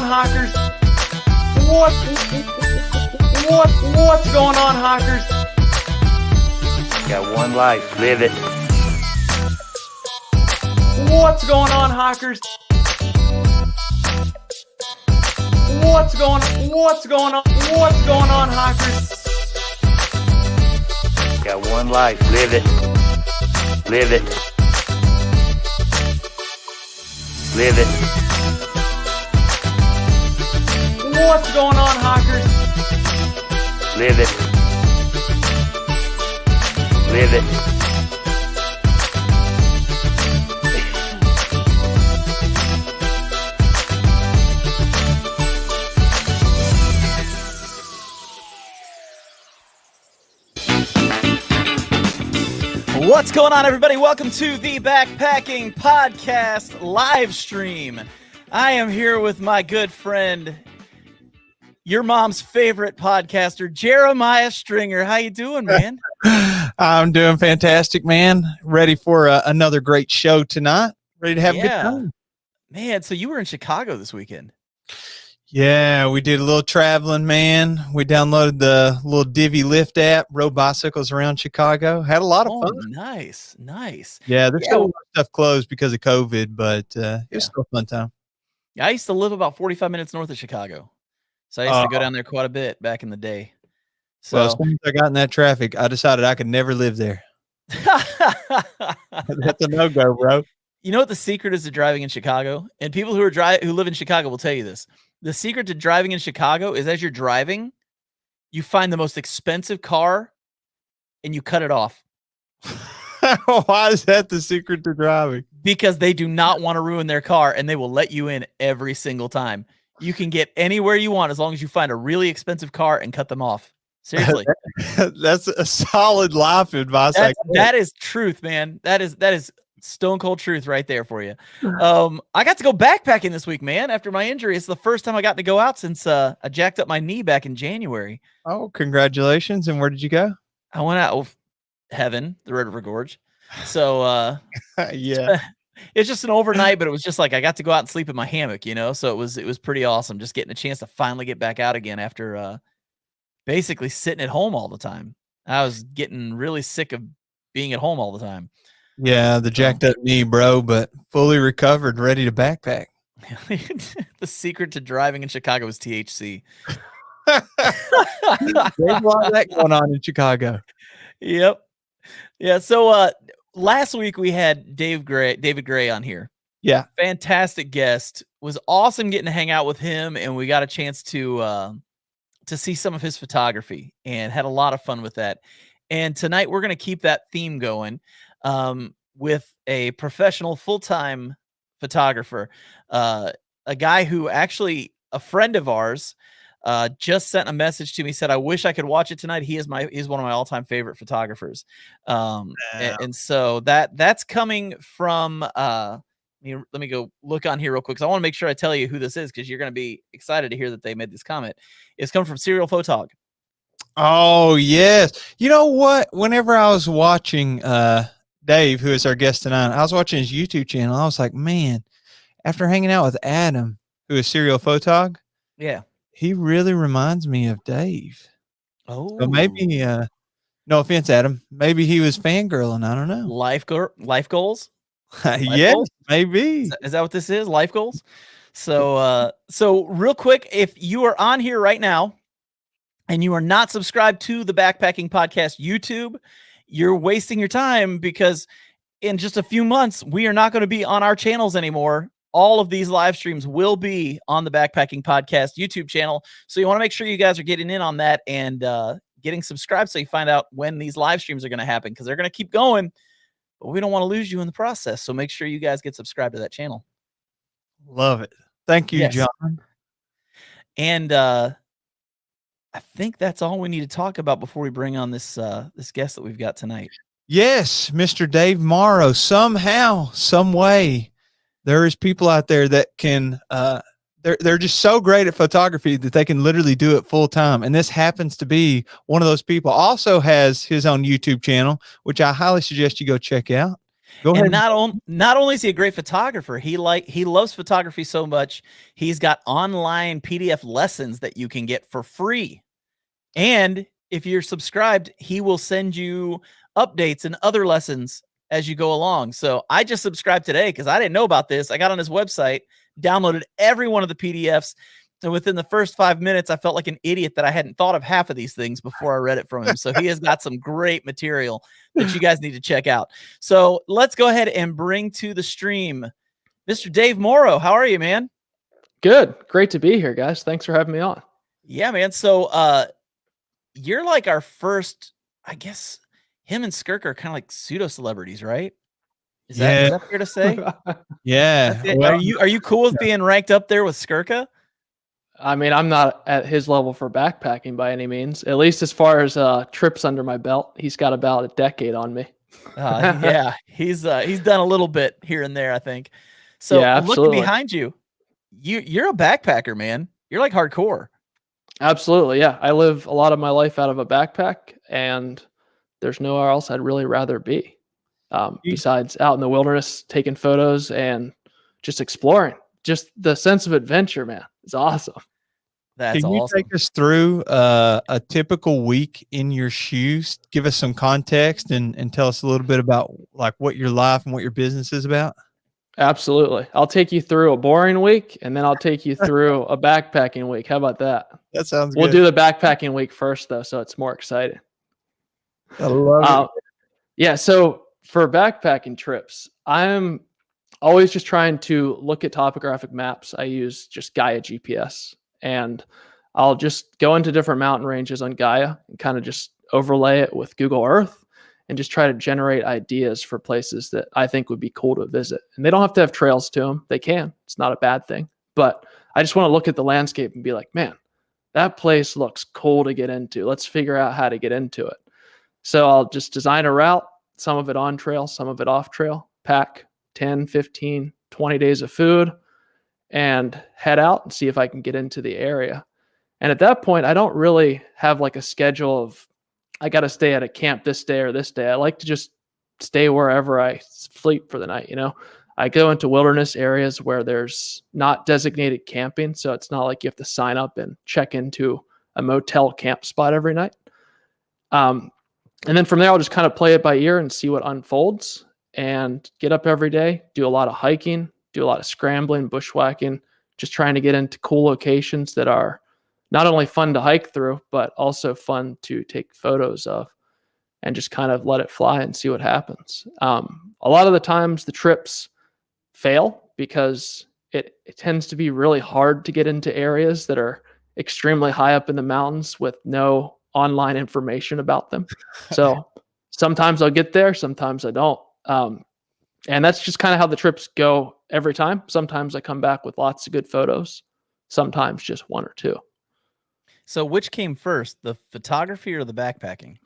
Hawkers? What's going on, Hawkers? Got one life, live it. What's going on, Hawkers? What's going on, Hawkers? Got one life, live it. Live it. Live it. What's going on, Hawkers? Live it. Live it. What's going on, everybody? Welcome to the Backpacking Podcast live stream. I am here with my good friend, your mom's favorite podcaster, Jeremiah Stringer. How you doing, man? I'm doing fantastic, man. Ready for another great show tonight. Ready to have a good time. Man, so you were in Chicago this weekend. Yeah, we did a little traveling, man. We downloaded the little Divvy Lift app, rode bicycles around Chicago. Had a lot of fun. Nice. Yeah, there's still a lot of stuff closed because of COVID, but it was still a fun time. Yeah, I used to live about 45 minutes north of Chicago. So I used to go down there quite a bit back in the day. So as soon as I got in that traffic, I decided I could never live there. That's a no-go, bro. You know what the secret is to driving in Chicago? And people who live in Chicago will tell you this. The secret to driving in Chicago is as you're driving, you find the most expensive car and you cut it off. Why is that the secret to driving? Because they do not want to ruin their car and they will let you in every single time. You can get anywhere you want as long as you find a really expensive car and cut them off. Seriously. That's a solid life advice. That is truth, man. That is stone cold truth right there for you. I got to go backpacking this week, man. After my injury, it's the first time I got to go out since I jacked up my knee back in January. Oh, congratulations! And where did you go? I went out of heaven, the Red River Gorge. So yeah, it's just an overnight, but it was just like I got to go out and sleep in my hammock, you know. So it was pretty awesome, just getting a chance to finally get back out again after basically sitting at home all the time. I was getting really sick of being at home all the time. Yeah, the jacked up knee, bro, but fully recovered, ready to backpack. The secret to driving in Chicago is THC. There's a lot of that going on in Chicago. Yep. Yeah. So last week we had David Gray on here. Yeah. Fantastic guest. Was awesome getting to hang out with him, and we got a chance to see some of his photography and had a lot of fun with that. And tonight we're going to keep that theme going. With a professional full-time photographer, a guy who actually a friend of ours just sent a message to me, said, I wish I could watch it tonight. He's one of my all-time favorite photographers. And so that's coming from let me go look on here real quick, because I want to make sure I tell you who this is, because you're going to be excited to hear that they made this comment. It's coming from Serial Photog. Oh, yes. You know what? Whenever I was watching Dave, who is our guest tonight, I was watching his YouTube channel. I was like, man, after hanging out with Adam, who is Serial Photog, yeah, he really reminds me of Dave. Oh, so maybe, no offense, Adam, maybe he was fangirling. I don't know. Life goals. Yes, goals? Maybe. Is that what this is? Life goals. So real quick, if you are on here right now and you are not subscribed to the Backpacking Podcast YouTube, you're wasting your time, because in just a few months, we are not going to be on our channels anymore. All of these live streams will be on the Backpacking Podcast YouTube channel. So you want to make sure you guys are getting in on that and getting subscribed, so you find out when these live streams are going to happen, because they're going to keep going, but we don't want to lose you in the process. So make sure you guys get subscribed to that channel. Love it. Thank you, yes, John. And I think that's all we need to talk about before we bring on this guest that we've got tonight. Yes, Mr. Dave Morrow. Somehow, some way, there is people out there that can they're just so great at photography that they can literally do it full time. And this happens to be one of those people. Also has his own YouTube channel, which I highly suggest you go check out. Go ahead. And not only is he a great photographer, he loves photography so much, he's got online PDF lessons that you can get for free. And if you're subscribed, he will send you updates and other lessons as you go along. So I just subscribed today because I didn't know about this. I got on his website, downloaded every one of the PDFs. And within the first 5 minutes, I felt like an idiot that I hadn't thought of half of these things before I read it from him. So he has got some great material that you guys need to check out. So let's go ahead and bring to the stream Mr. Dave Morrow. How are you, man? Good. Great to be here, guys. Thanks for having me on. Yeah, man. So you're like our first, I guess him and Skirk are kind of like pseudo celebrities, right? Is that fair to say? Yeah. Well, are you cool with being ranked up there with Skirka? I mean, I'm not at his level for backpacking by any means. At least as far as trips under my belt, he's got about a decade on me. Yeah, he's done a little bit here and there, I think. So yeah, looking behind you, you're a backpacker, man. You're like hardcore. Absolutely, yeah. I live a lot of my life out of a backpack, and there's nowhere else I'd really rather be besides out in the wilderness, taking photos and just exploring. Just the sense of adventure, man. It's awesome. That's Can you awesome. take us through a typical week in your shoes? Give us some context and tell us a little bit about like what your life and what your business is about. Absolutely. I'll take you through a boring week, and then I'll take you through a backpacking week. How about that? That sounds good. We'll do the backpacking week first, though, so it's more exciting. I love it. Yeah, so for backpacking trips, I'm always just trying to look at topographic maps. I use just Gaia GPS, and I'll just go into different mountain ranges on Gaia and kind of just overlay it with Google Earth and just try to generate ideas for places that I think would be cool to visit. And they don't have to have trails to them. They can. It's not a bad thing. But I just want to look at the landscape and be like, man, that place looks cool to get into. Let's figure out how to get into it. So I'll just design a route, some of it on trail, some of it off trail, pack 10, 15, 20 days of food, and head out and see if I can get into the area. And at that point, I don't really have like a schedule of, I got to stay at a camp this day or this day. I like to just stay wherever I sleep for the night. You know, I go into wilderness areas where there's not designated camping. So it's not like you have to sign up and check into a motel camp spot every night. And then from there, I'll just kind of play it by ear and see what unfolds and get up every day, do a lot of hiking, do a lot of scrambling, bushwhacking, just trying to get into cool locations that are not only fun to hike through, but also fun to take photos of and just kind of let it fly and see what happens. A lot of the times the trips fail because it tends to be really hard to get into areas that are extremely high up in the mountains with no online information about them. So sometimes I'll get there, sometimes I don't. And that's just kind of how the trips go every time. Sometimes I come back with lots of good photos, sometimes just one or two. So which came first, the photography or the backpacking?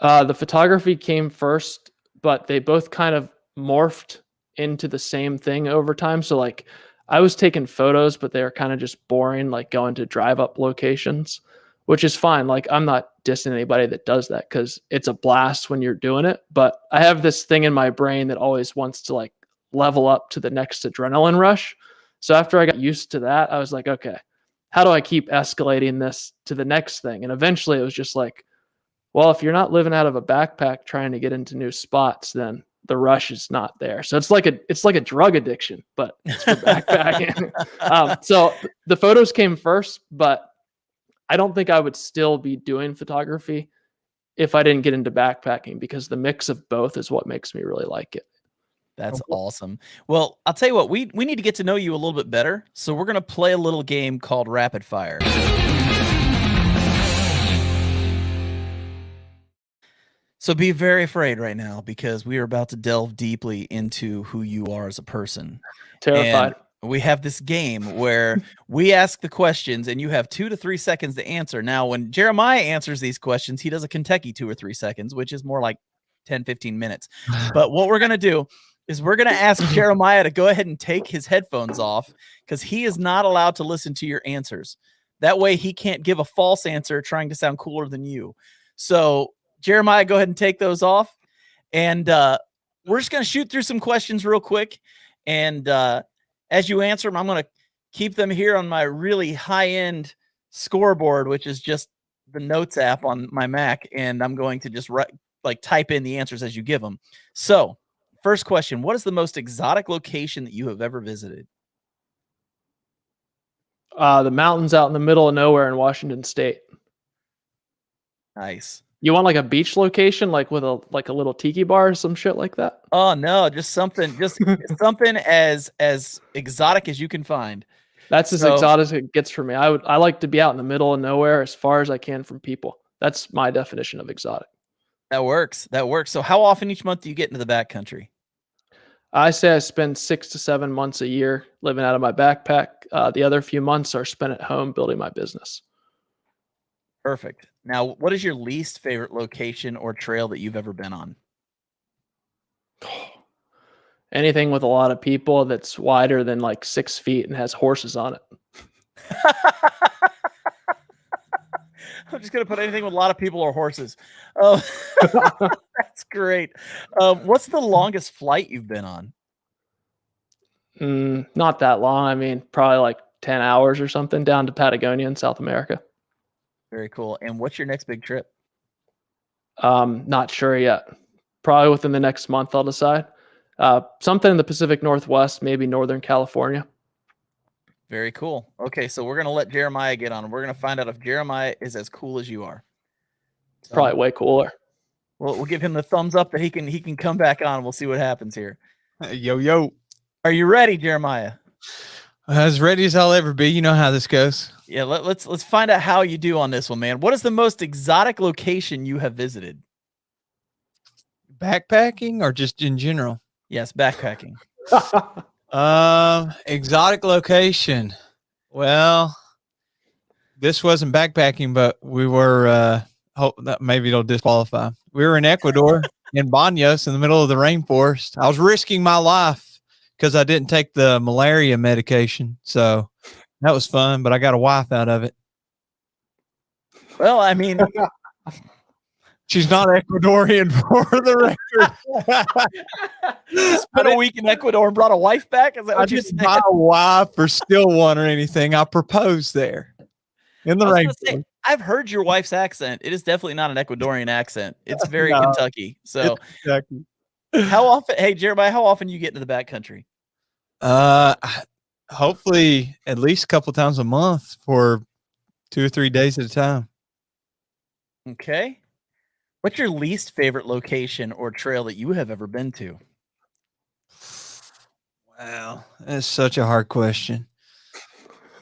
The photography came first, but they both kind of morphed into the same thing over time. So like I was taking photos, but they were kind of just boring, like going to drive up locations, which is fine. Like I'm not dissing anybody that does that because it's a blast when you're doing it. But I have this thing in my brain that always wants to like level up to the next adrenaline rush. So after I got used to that, I was like, okay, how do I keep escalating this to the next thing? And eventually it was just like, well, if you're not living out of a backpack trying to get into new spots, then the rush is not there. So it's like a drug addiction, but it's for backpacking. So the photos came first, but I don't think I would still be doing photography if I didn't get into backpacking because the mix of both is what makes me really like it. That's awesome. Well, I'll tell you what, we need to get to know you a little bit better. So we're going to play a little game called Rapid Fire. So be very afraid right now because we are about to delve deeply into who you are as a person. Terrified. And we have this game where we ask the questions and you have 2 to 3 seconds to answer. Now, when Jeremiah answers these questions, he does a Kentucky 2 or 3 seconds, which is more like 10, 15 minutes. But what we're going to do is we're going to ask Jeremiah to go ahead and take his headphones off because he is not allowed to listen to your answers. That way he can't give a false answer trying to sound cooler than you. So Jeremiah, go ahead and take those off. And we're just going to shoot through some questions real quick. And as you answer them, I'm going to keep them here on my really high-end scoreboard, which is just the notes app on my Mac. And I'm going to just type in the answers as you give them. So first question, what is the most exotic location that you have ever visited? The mountains out in the middle of nowhere in Washington State. Nice. You want like a beach location, like with a little tiki bar or some shit like that? Oh no, just something as exotic as you can find. That's as exotic as it gets for me. I like to be out in the middle of nowhere as far as I can from people. That's my definition of exotic. That works. That works. So how often each month do you get into the backcountry? I say I spend 6 to 7 months a year living out of my backpack. The other few months are spent at home building my business. Perfect. Now, what is your least favorite location or trail that you've ever been on? Anything with a lot of people that's wider than like 6 feet and has horses on it. I'm just going to put anything with a lot of people or horses. That's great. What's the longest flight you've been on? Not that long. I mean, probably like 10 hours or something down to Patagonia in South America. Very cool. And what's your next big trip? Not sure yet. Probably within the next month, I'll decide. Something in the Pacific Northwest, maybe Northern California. Very cool. Okay, so we're going to let Jeremiah get on. We're going to find out if Jeremiah is as cool as you are. So, probably way cooler. We'll give him the thumbs up that he can come back on. We'll see what happens here. Yo. Are you ready, Jeremiah? As ready as I'll ever be. You know how this goes. Yeah, let's find out how you do on this one, man. What is the most exotic location you have visited? Backpacking or just in general? Yes, backpacking. Exotic location. Well, this wasn't backpacking, but we were hope that maybe it'll disqualify. We were in Ecuador in Baños in the middle of the rainforest. I was risking my life because I didn't take the malaria medication. So that was fun, but I got a wife out of it. Well, I mean, she's not Ecuadorian for the record. Spent a week in Ecuador and brought a wife back? Is that what you're saying? Not a wife or still one or anything. I proposed there in the rainforest. I've heard your wife's accent. It is definitely not an Ecuadorian accent. It's very Kentucky. So Kentucky. How often, hey Jeremiah, how often you get into the backcountry? Hopefully at least a couple times a month for 2 or 3 days at a time. Okay. What's your least favorite location or trail that you have ever been to? Wow, that's such a hard question.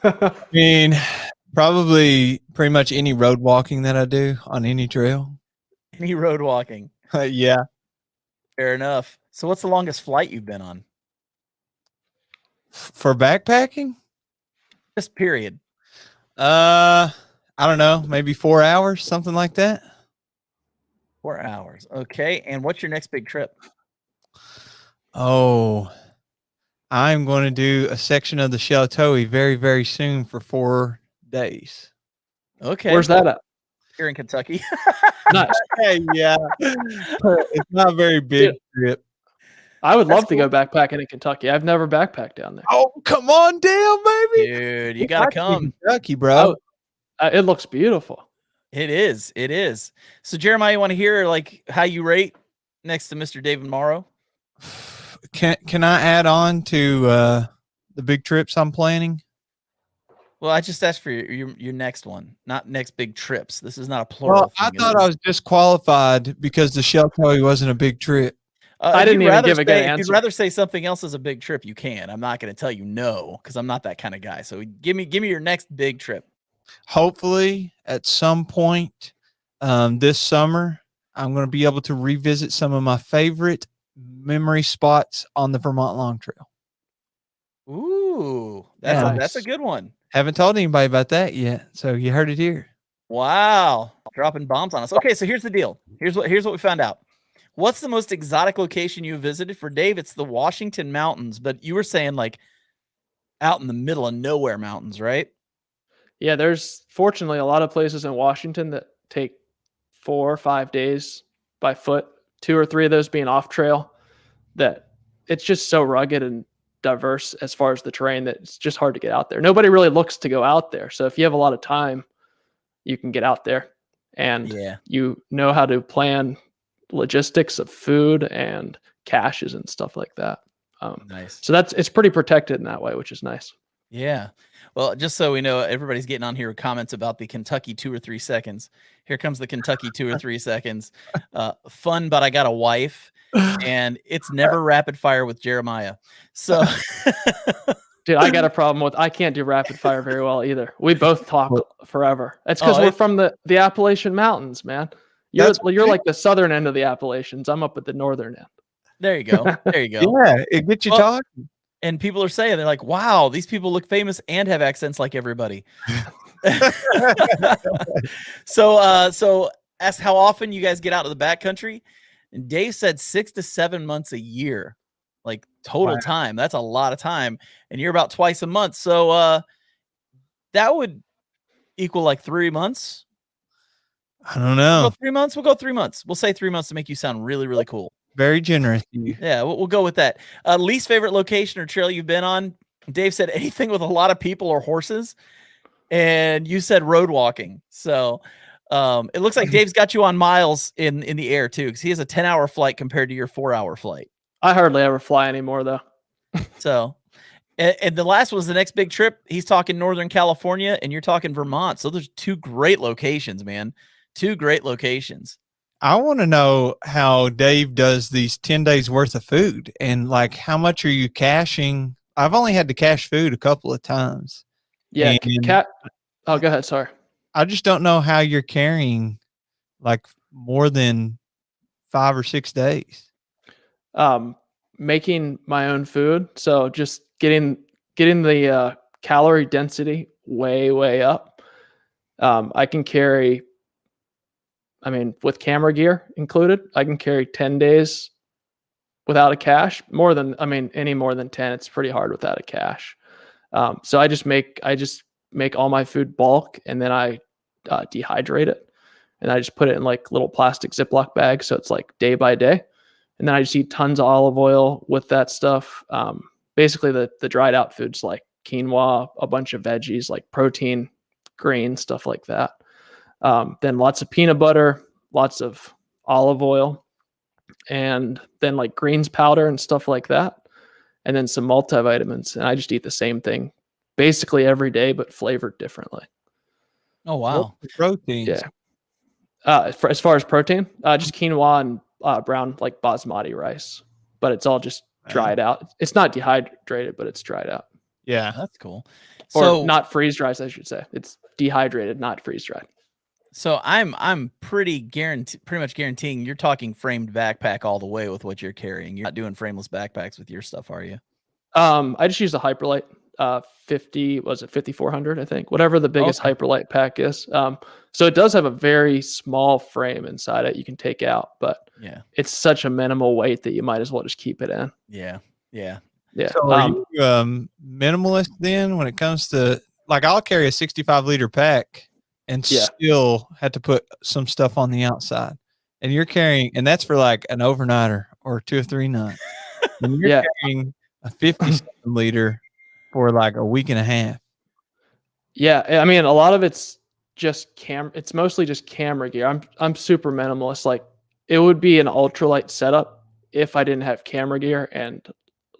I mean, probably pretty much any road walking that I do on any trail. Any road walking? Yeah. Fair enough. So what's the longest flight you've been on? For backpacking? Just period. I don't know, maybe 4 hours, something like that. 4 hours. Okay. And what's your next big trip? Oh, I'm going to do a section of the Sheltowee very, very soon for 4 days. Okay. Where's that at? Here in Kentucky. Nice. Hey, yeah. It's not a very big trip. I would love to go backpacking in Kentucky. I've never backpacked down there. Oh, come on down, baby. Dude, you got to come. Kentucky, bro. It looks beautiful. It is. It is. So Jeremiah, you want to hear like how you rate next to Mr. David Morrow? Can I add on to the big trips I'm planning? Well, I just asked for your next one, not next big trips. This is not a plural. Well, I thought I was disqualified because the Sheltowee wasn't a big trip. I didn't even give a good answer. If you'd rather say something else is a big trip, you can. I'm not going to tell you no because I'm not that kind of guy. So give me your next big trip. Hopefully, at some point this summer, I'm going to be able to revisit some of my favorite memory spots on the Vermont Long Trail. Ooh, that's a good one. Haven't told anybody about that yet, so you heard it here. Wow, dropping bombs on us. Okay, so here's the deal. Here's what we found out. What's the most exotic location you visited? For Dave, it's the Washington Mountains, but you were saying like out in the middle of nowhere mountains, right? Yeah, there's fortunately a lot of places in Washington that take 4 or 5 days by foot, 2 or 3 of those being off trail. that it's just so rugged and diverse as far as the terrain that it's just hard to get out there. Nobody really looks to go out there. So if you have a lot of time, you can get out there and Yeah. you know how to plan logistics of food and caches and stuff like that. Nice. So it's pretty protected in that way, which is nice. Yeah. Well, just so we know, everybody's getting on here with comments about the Kentucky 2 or 3 seconds. Here comes the Kentucky 2 or 3 seconds. Fun, but I got a wife, and it's never rapid fire with Jeremiah. So, Dude, I got a problem with I can't do rapid fire very well either. We both talk forever. That's because we're from the Appalachian Mountains, man. You're like the southern end of the Appalachians. I'm up at the northern end. there you go. There you go. Yeah, it gets you talking. And people are saying, they're like, wow, these people look famous and have accents like everybody. So ask how often you guys get out to the backcountry. And Dave said 6 to 7 months a year, like total time. That's a lot of time. And you're about twice a month. So that would equal like 3 months. I don't know. We'll go 3 months. We'll go 3 months. We'll say 3 months to make you sound really, really cool. Very generous. Yeah, we'll go with that. Least favorite location or trail you've been on? Dave said anything with a lot of people or horses. And you said road walking. So it looks like Dave's got you on miles in the air too, because he has a 10-hour flight compared to your 4-hour flight. I hardly ever fly anymore though. So, and the last was the next big trip. He's talking Northern California and you're talking Vermont. So there's 2 great locations, man. 2 great locations. I want to know how Dave does these 10 days worth of food and like how much are you caching? I've only had to cache food a couple of times. Yeah. Oh, go ahead. Sorry. I just don't know how you're carrying like more than 5 or 6 days. Making my own food. So just getting the calorie density way up. I can carry, with camera gear included, I can carry 10 days without a cache. Any more than 10, it's pretty hard without a cache. So I just make all my food bulk and then I dehydrate it and I just put it in like little plastic Ziploc bags. So it's like day by day. And then I just eat tons of olive oil with that stuff. Basically the dried out foods like quinoa, a bunch of veggies, like protein, greens, stuff like that. Then lots of peanut butter, lots of olive oil, and then like greens powder and stuff like that. And then some multivitamins. And I just eat the same thing basically every day, but flavored differently. Oh, wow. Proteins. Yeah. As far as protein, just quinoa and brown like basmati rice, but it's all just dried out. It's not dehydrated, but it's dried out. Yeah. That's cool. Or not freeze dried, I should say. It's dehydrated, not freeze dried. So I'm pretty much guaranteeing you're talking framed backpack all the way with what you're carrying. You're not doing frameless backpacks with your stuff, are you? I just use the Hyperlight 5400, I think, whatever the biggest Hyperlight pack is. So it does have a very small frame inside it you can take out, but yeah, it's such a minimal weight that you might as well just keep it in. Yeah. So are you minimalist then when it comes to, like, I'll carry a 65-liter pack and still have to put some stuff on the outside. And you're carrying, and that's for like an overnighter or 2 or 3 nights. And you're carrying a 57-liter for like a week and a half. Yeah, I mean, a lot of it's just it's mostly just camera gear. I'm super minimalist. Like, it would be an ultralight setup if I didn't have camera gear and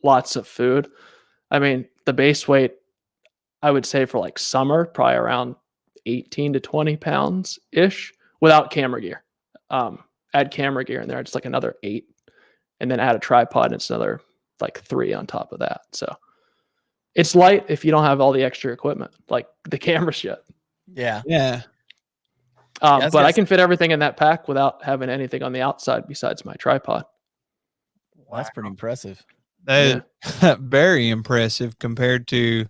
lots of food. I mean, the base weight, I would say for like summer, probably around 18 to 20 pounds ish without camera gear. Add camera gear in there, it's like another 8, and then add a tripod and it's another like 3 on top of that. So it's light if you don't have all the extra equipment, like the camera shit. Yeah. But I can fit everything in that pack without having anything on the outside besides my tripod. Well, that's pretty impressive. That is very impressive compared to,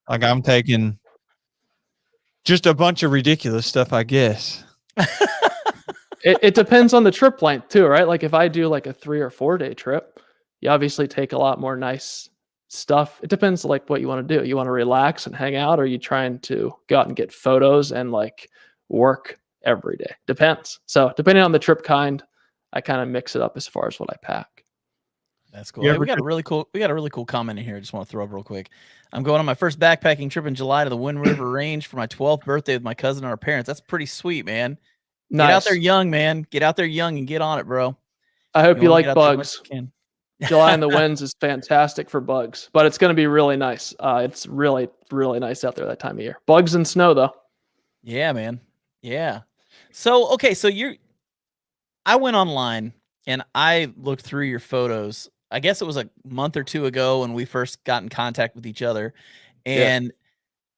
like, I'm taking just a bunch of ridiculous stuff, I guess. It depends on the trip length too, right? Like if I do like a 3 or 4 day trip, you obviously take a lot more nice stuff. It depends like what you want to do. You want to relax and hang out, or are you trying to go out and get photos and like work every day? Depends. So depending on the trip kind, I kind of mix it up as far as what I pack. That's cool. You Hey, ever we got a really cool comment in here. I just want to throw up real quick. I'm going on my first backpacking trip in July to the Wind River Range for my 12th birthday with my cousin and our parents. That's pretty sweet, man. Get out there Nice. young, man. Get out there young and get on it, bro. I hope you wanna get like out there as much bugs. as you can. July in the winds is fantastic for bugs, but it's going to be really nice. It's really, really nice out there that time of year. Bugs and snow, though. Yeah, man. Yeah. So, okay, so I went online and I looked through your photos. I guess it was a month or two ago when we first got in contact with each other. Yeah. And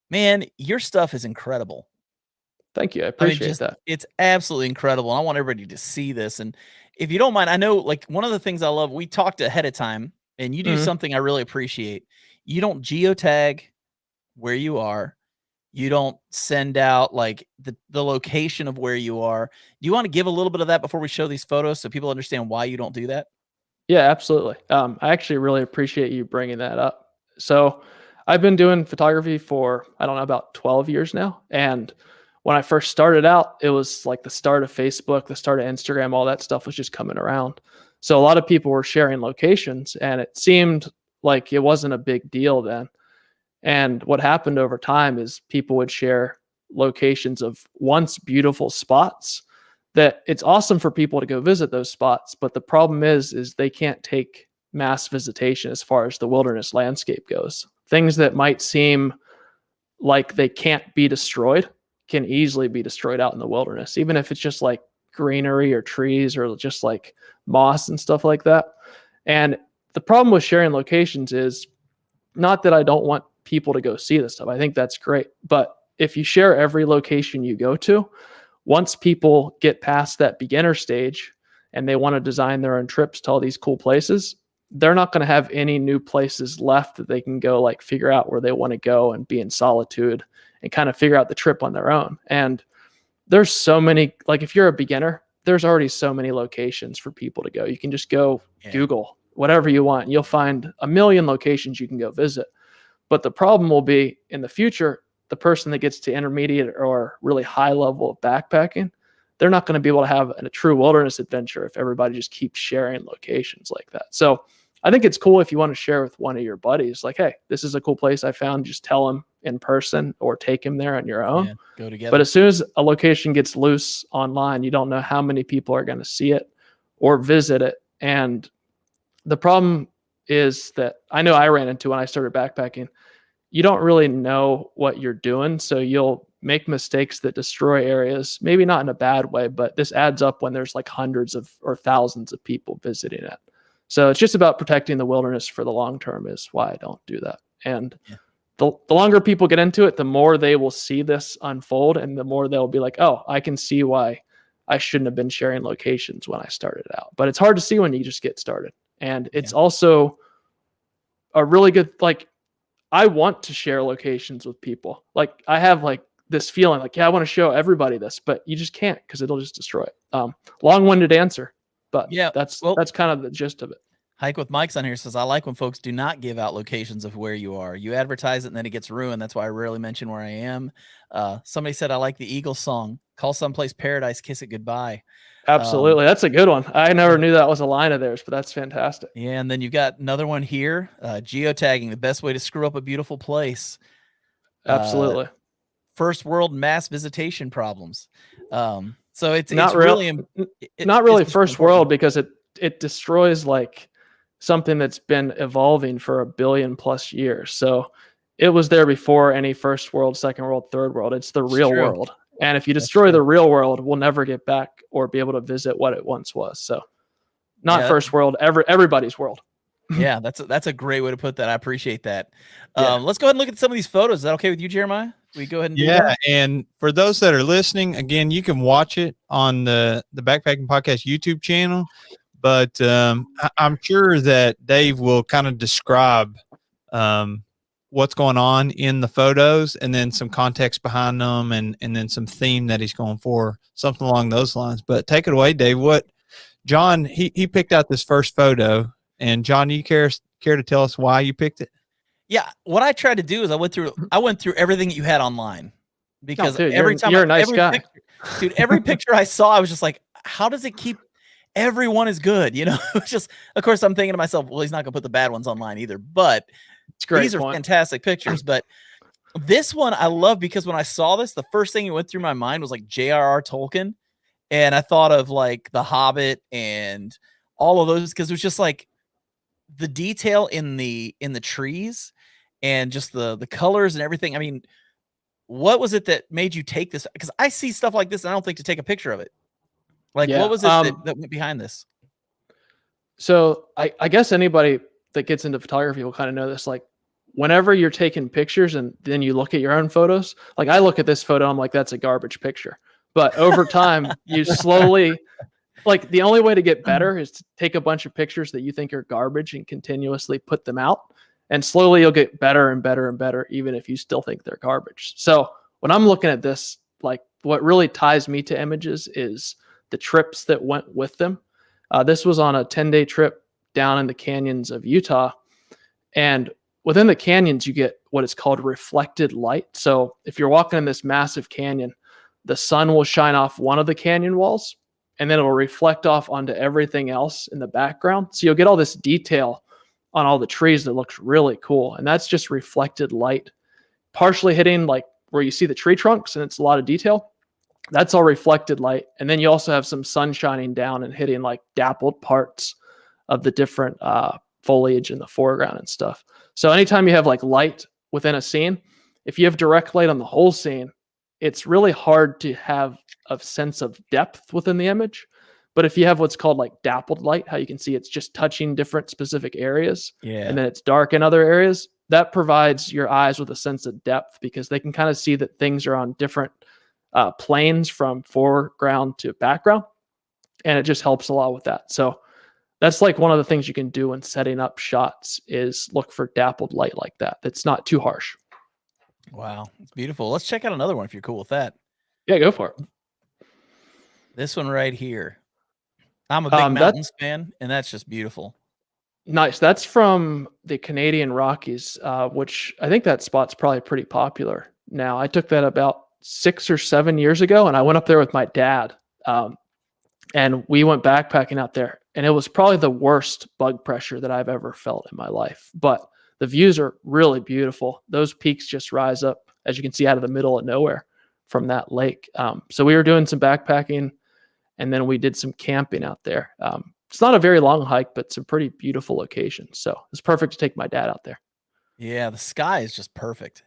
man, your stuff is incredible. Thank you. I I mean, appreciate that. it's absolutely incredible. And I want everybody to see this. And if you don't mind, I know like one of the things I love, we talked ahead of time and you do Mhm. something I really appreciate. You don't geotag where you are. You don't send out like the location of where you are. Do you want to give a little bit of that before we show these photos so people understand why you don't do that? Yeah, absolutely. I actually really appreciate you bringing that up. So, I've been doing photography for, I don't know, about 12 years now. And when I first started out, it was like the start of Facebook, the start of Instagram, all that stuff was just coming around. So, a lot of people were sharing locations, and it seemed like it wasn't a big deal then. And what happened over time is people would share locations of once beautiful spots that it's awesome for people to go visit those spots, but the problem is they can't take mass visitation as far as the wilderness landscape goes. Things that might seem like they can't be destroyed can easily be destroyed out in the wilderness, even if it's just like greenery or trees or just like moss and stuff like that. And the problem with sharing locations is not that I don't want people to go see this stuff. I think that's great. But if you share every location you go to, once people get past that beginner stage and they want to design their own trips to all these cool places, they're not going to have any new places left that they can go like figure out where they want to go and be in solitude and kind of figure out the trip on their own. And there's so many, like if you're a beginner, there's already so many locations for people to go. You can just go Google whatever you want. And you'll find a million locations you can go visit. But the problem will be in the future, the person that gets to intermediate or really high level of backpacking, they're not going to be able to have a true wilderness adventure if everybody just keeps sharing locations like that. So I think it's cool if you want to share with one of your buddies, like, hey, this is a cool place I found. Just tell them in person or take them there on your own. Yeah, go together. But as soon as a location gets loose online, you don't know how many people are going to see it or visit it. And the problem is that I know I ran into when I started backpacking, you don't really know what you're doing. So you'll make mistakes that destroy areas, maybe not in a bad way, but this adds up when there's like hundreds of or thousands of people visiting it. So it's just about protecting the wilderness for the long term is why I don't do that. And the longer people get into it, the more they will see this unfold and the more they'll be like, oh, I can see why I shouldn't have been sharing locations when I started out. But it's hard to see when you just get started. And it's also a really good, like, I want to share locations with people. Like I have like this feeling like, yeah, I want to show everybody this, but you just can't because it'll just destroy it. Long-winded answer, but that's kind of the gist of it. Hike with Mike's on here says, I like when folks do not give out locations of where you are. You advertise it and then it gets ruined. That's why I rarely mention where I am. Somebody said, I like the Eagle song. Call someplace paradise, kiss it goodbye. Absolutely. That's a good one. I never knew that was a line of theirs, but that's fantastic. Yeah, and then you've got another one here. Geotagging, the best way to screw up a beautiful place. Absolutely. First world mass visitation problems. So it's not really first world because it destroys like something that's been evolving for 1 billion plus years. So it was there before any first world, second world, third world. It's the real world. And if you destroy the real world, we'll never get back or be able to visit what it once was. So not first world, everybody's world. Yeah, that's a great way to put that. I appreciate that. Let's go ahead and look at some of these photos. Is that okay with you, Jeremiah? We go ahead and do that? And for those that are listening, again, you can watch it on the Backpacking Podcast YouTube channel. But I'm sure that Dave will kind of describe what's going on in the photos and then some context behind them and then some theme that he's going for, something along those lines. But take it away, Dave. John, he picked out this first photo. And John, you care to tell us why you picked it? Yeah, what I tried to do is I went through everything that you had online because dude, every time you're a nice guy. Every picture I saw, I was just like, how does it keep? everyone is good. It's just, of course, I'm thinking to myself, well, he's not gonna put the bad ones online either, but It's a great these are point. fantastic pictures. But this one I love because when I saw this, the first thing that went through my mind was like J.R.R. Tolkien. And I thought of like The Hobbit and all of those, because it was just like the detail in the trees and just the colors and everything. I mean, what was it that made you take this? Because I see stuff like this and I don't think to take a picture of it. Like, Yeah. what was it that went behind this? So I guess anybody that gets into photography will kind of know this. Like, whenever you're taking pictures and then you look at your own photos, like I look at this photo, I'm like, that's a garbage picture. But over time, you slowly, like, the only way to get better is to take a bunch of pictures that you think are garbage and continuously put them out. And slowly you'll get better and better and better, even if you still think they're garbage. So when I'm looking at this, like, what really ties me to images is the trips that went with them. This was on a 10-day trip down in the canyons of Utah. And within the canyons, you get what is called reflected light. So if you're walking in this massive canyon, the sun will shine off one of the canyon walls, and then it'll reflect off onto everything else in the background. So you'll get all this detail on all the trees that looks really cool. And that's just reflected light, partially hitting like where you see the tree trunks, and it's a lot of detail. That's all reflected light. And then you also have some sun shining down and hitting like dappled parts of the different foliage in the foreground and stuff. So anytime you have like light within a scene, if you have direct light on the whole scene, it's really hard to have a sense of depth within the image. But if you have what's called like dappled light, how you can see it's just touching different specific areas, and then it's dark in other areas, that provides your eyes with a sense of depth, because they can kind of see that things are on different planes from foreground to background. And it just helps a lot with that. So that's like one of the things you can do when setting up shots is look for dappled light like that. That's not too harsh. Wow, it's beautiful. Let's check out another one if you're cool with that. Yeah, go for it. This one right here. I'm a big mountains fan, and that's just beautiful. Nice. That's from the Canadian Rockies, which I think that spot's probably pretty popular now. I took that about 6 or 7 years ago, and I went up there with my dad, and we went backpacking out there, and it was probably the worst bug pressure that I've ever felt in my life. But the views are really beautiful. Those peaks just rise up, as you can see, out of the middle of nowhere from that lake. So we were doing some backpacking, and then we did some camping out there. It's not a very long hike, but some pretty beautiful locations. So it's perfect to take my dad out there. Yeah, the sky is just perfect.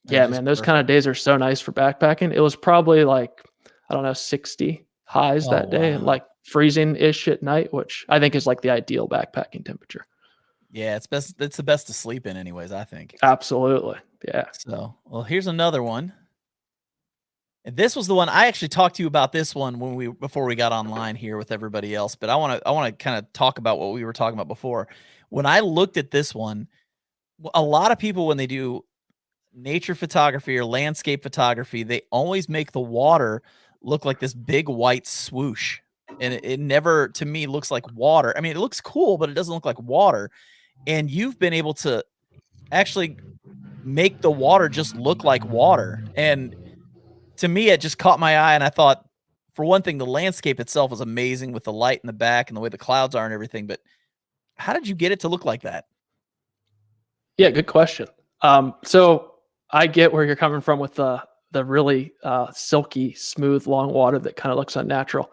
Yeah, man, those kind of days are so nice for backpacking. It was probably like, I don't know, 60 highs that day, and like freezing-ish at night, which I think is like the ideal backpacking temperature. Yeah, it's the best to sleep in anyways, I think. Absolutely. Yeah. So, well, here's another one. And this was the one I actually talked to you about this one before we got online here with everybody else, but I want to kind of talk about what we were talking about before. When I looked at this one, a lot of people, when they do nature photography or landscape photography, they always make the water look like this big white swoosh. And it never, to me, looks like water. I mean, it looks cool, but it doesn't look like water. And you've been able to actually make the water just look like water. And to me, it just caught my eye. And I thought, for one thing, the landscape itself was amazing with the light in the back and the way the clouds are and everything. But how did you get it to look like that? Yeah, good question. So I get where you're coming from with the really silky, smooth, long water that kind of looks unnatural,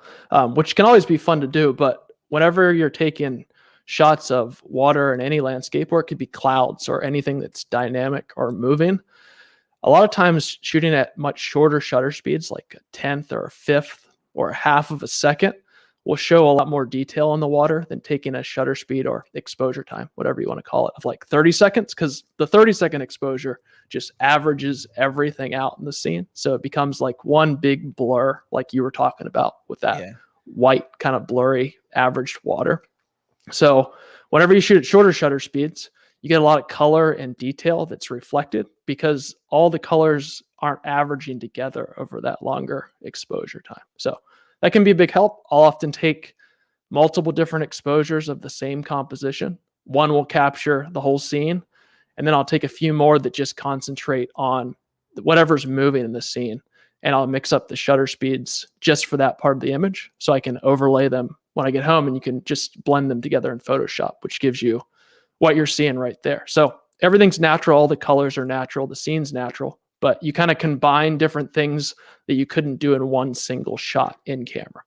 which can always be fun to do. But whenever you're taking shots of water in any landscape, or it could be clouds or anything that's dynamic or moving, a lot of times shooting at much shorter shutter speeds, like a 10th or a 5th or a half of a second, will show a lot more detail in the water than taking a shutter speed or exposure time, whatever you want to call it, of like 30 seconds, because the 30-second exposure just averages everything out in the scene. So it becomes like one big blur, like you were talking about with that white kind of blurry averaged water. So whenever you shoot at shorter shutter speeds, you get a lot of color and detail that's reflected, because all the colors aren't averaging together over that longer exposure time. So that can be a big help. I'll often take multiple different exposures of the same composition. One will capture the whole scene, and then I'll take a few more that just concentrate on whatever's moving in the scene, and I'll mix up the shutter speeds just for that part of the image, so I can overlay them when I get home, and you can just blend them together in Photoshop, which gives you what you're seeing right there. So everything's natural. All the colors are natural. The scene's natural, but you kind of combine different things that you couldn't do in one single shot in camera.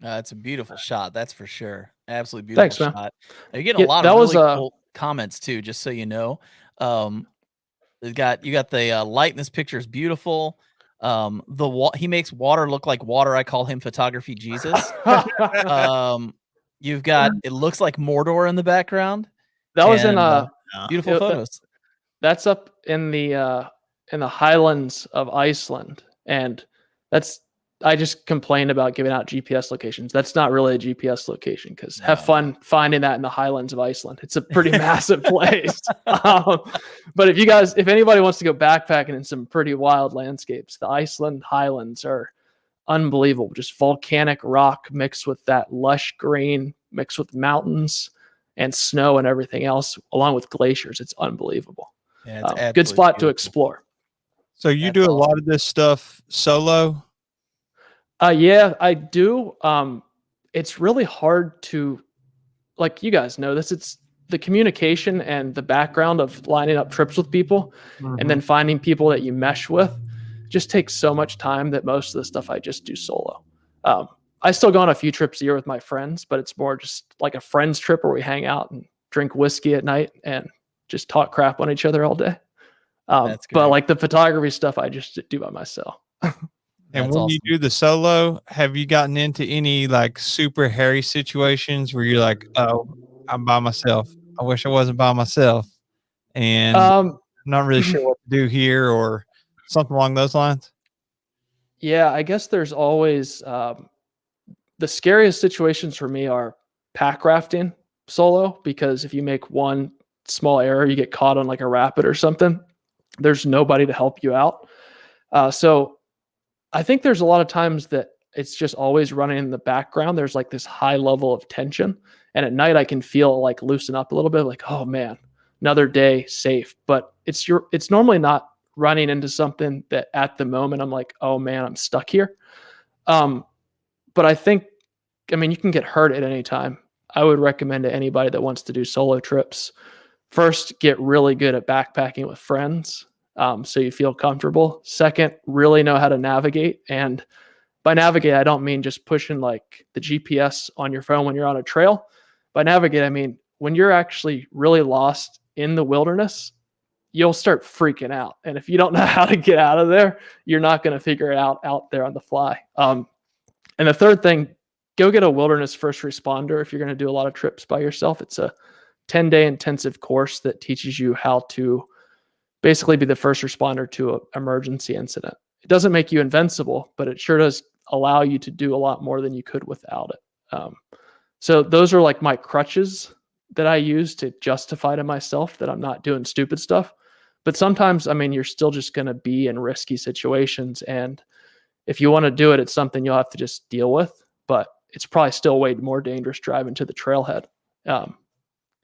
It's a beautiful shot, that's for sure. Absolutely beautiful Thanks, man. shot. You're getting Yeah, a lot that of was really cool comments too, just so you know. You got the light in this picture is beautiful. He makes water look like water. I call him photography Jesus. You've got it looks like Mordor in the background. that was in And, beautiful it- photos. that's up in the highlands of Iceland, and I just complained about giving out GPS locations. That's not really a GPS location, because have fun finding that in the highlands of Iceland. It's a pretty massive place. But if anybody wants to go backpacking in some pretty wild landscapes, the Iceland highlands are unbelievable. Just volcanic rock mixed with that lush green, mixed with mountains and snow and everything else, along with glaciers. It's unbelievable. Yeah, it's Good absolutely spot to beautiful. explore. So you That's do a awesome. lot of this stuff solo? Yeah, I do. It's really hard to, like you guys know this, it's the communication and the background of lining up trips with people and then finding people that you mesh with just takes so much time that most of the stuff I just do solo. I still go on a few trips a year with my friends, but it's more just like a friends trip where we hang out and drink whiskey at night and just talk crap on each other all day. That's But great. like the photography stuff, I just do by myself. And That's when you do the solo, have you gotten into any like super hairy situations where you're like, oh, I'm by myself. I wish I wasn't by myself. And I'm not really sure what to do here, or something along those lines? Yeah, I guess there's always the scariest situations for me are pack rafting solo, because if you make one small error, you get caught on like a rapid or something. There's nobody to help you out. So I think there's a lot of times that it's just always running in the background. There's like this high level of tension. And at night I can feel like loosen up a little bit, like, oh man, another day safe. But it's normally not running into something that at the moment I'm like, oh man, I'm stuck here. But I mean, you can get hurt at any time. I would recommend to anybody that wants to do solo trips, first, get really good at backpacking with friends. So you feel comfortable. Second, really know how to navigate. And by navigate, I don't mean just pushing like the GPS on your phone when you're on a trail. By navigate, I mean when you're actually really lost in the wilderness, you'll start freaking out. And if you don't know how to get out of there, you're not going to figure it out there on the fly. And the third thing, go get a wilderness first responder if you're going to do a lot of trips by yourself. It's a 10-day intensive course that teaches you how to basically be the first responder to an emergency incident. It doesn't make you invincible, but it sure does allow you to do a lot more than you could without it. So those are like my crutches that I use to justify to myself that I'm not doing stupid stuff. But sometimes, I mean, you're still just going to be in risky situations. And if you want to do it, it's something you'll have to just deal with. But it's probably still way more dangerous driving to the trailhead.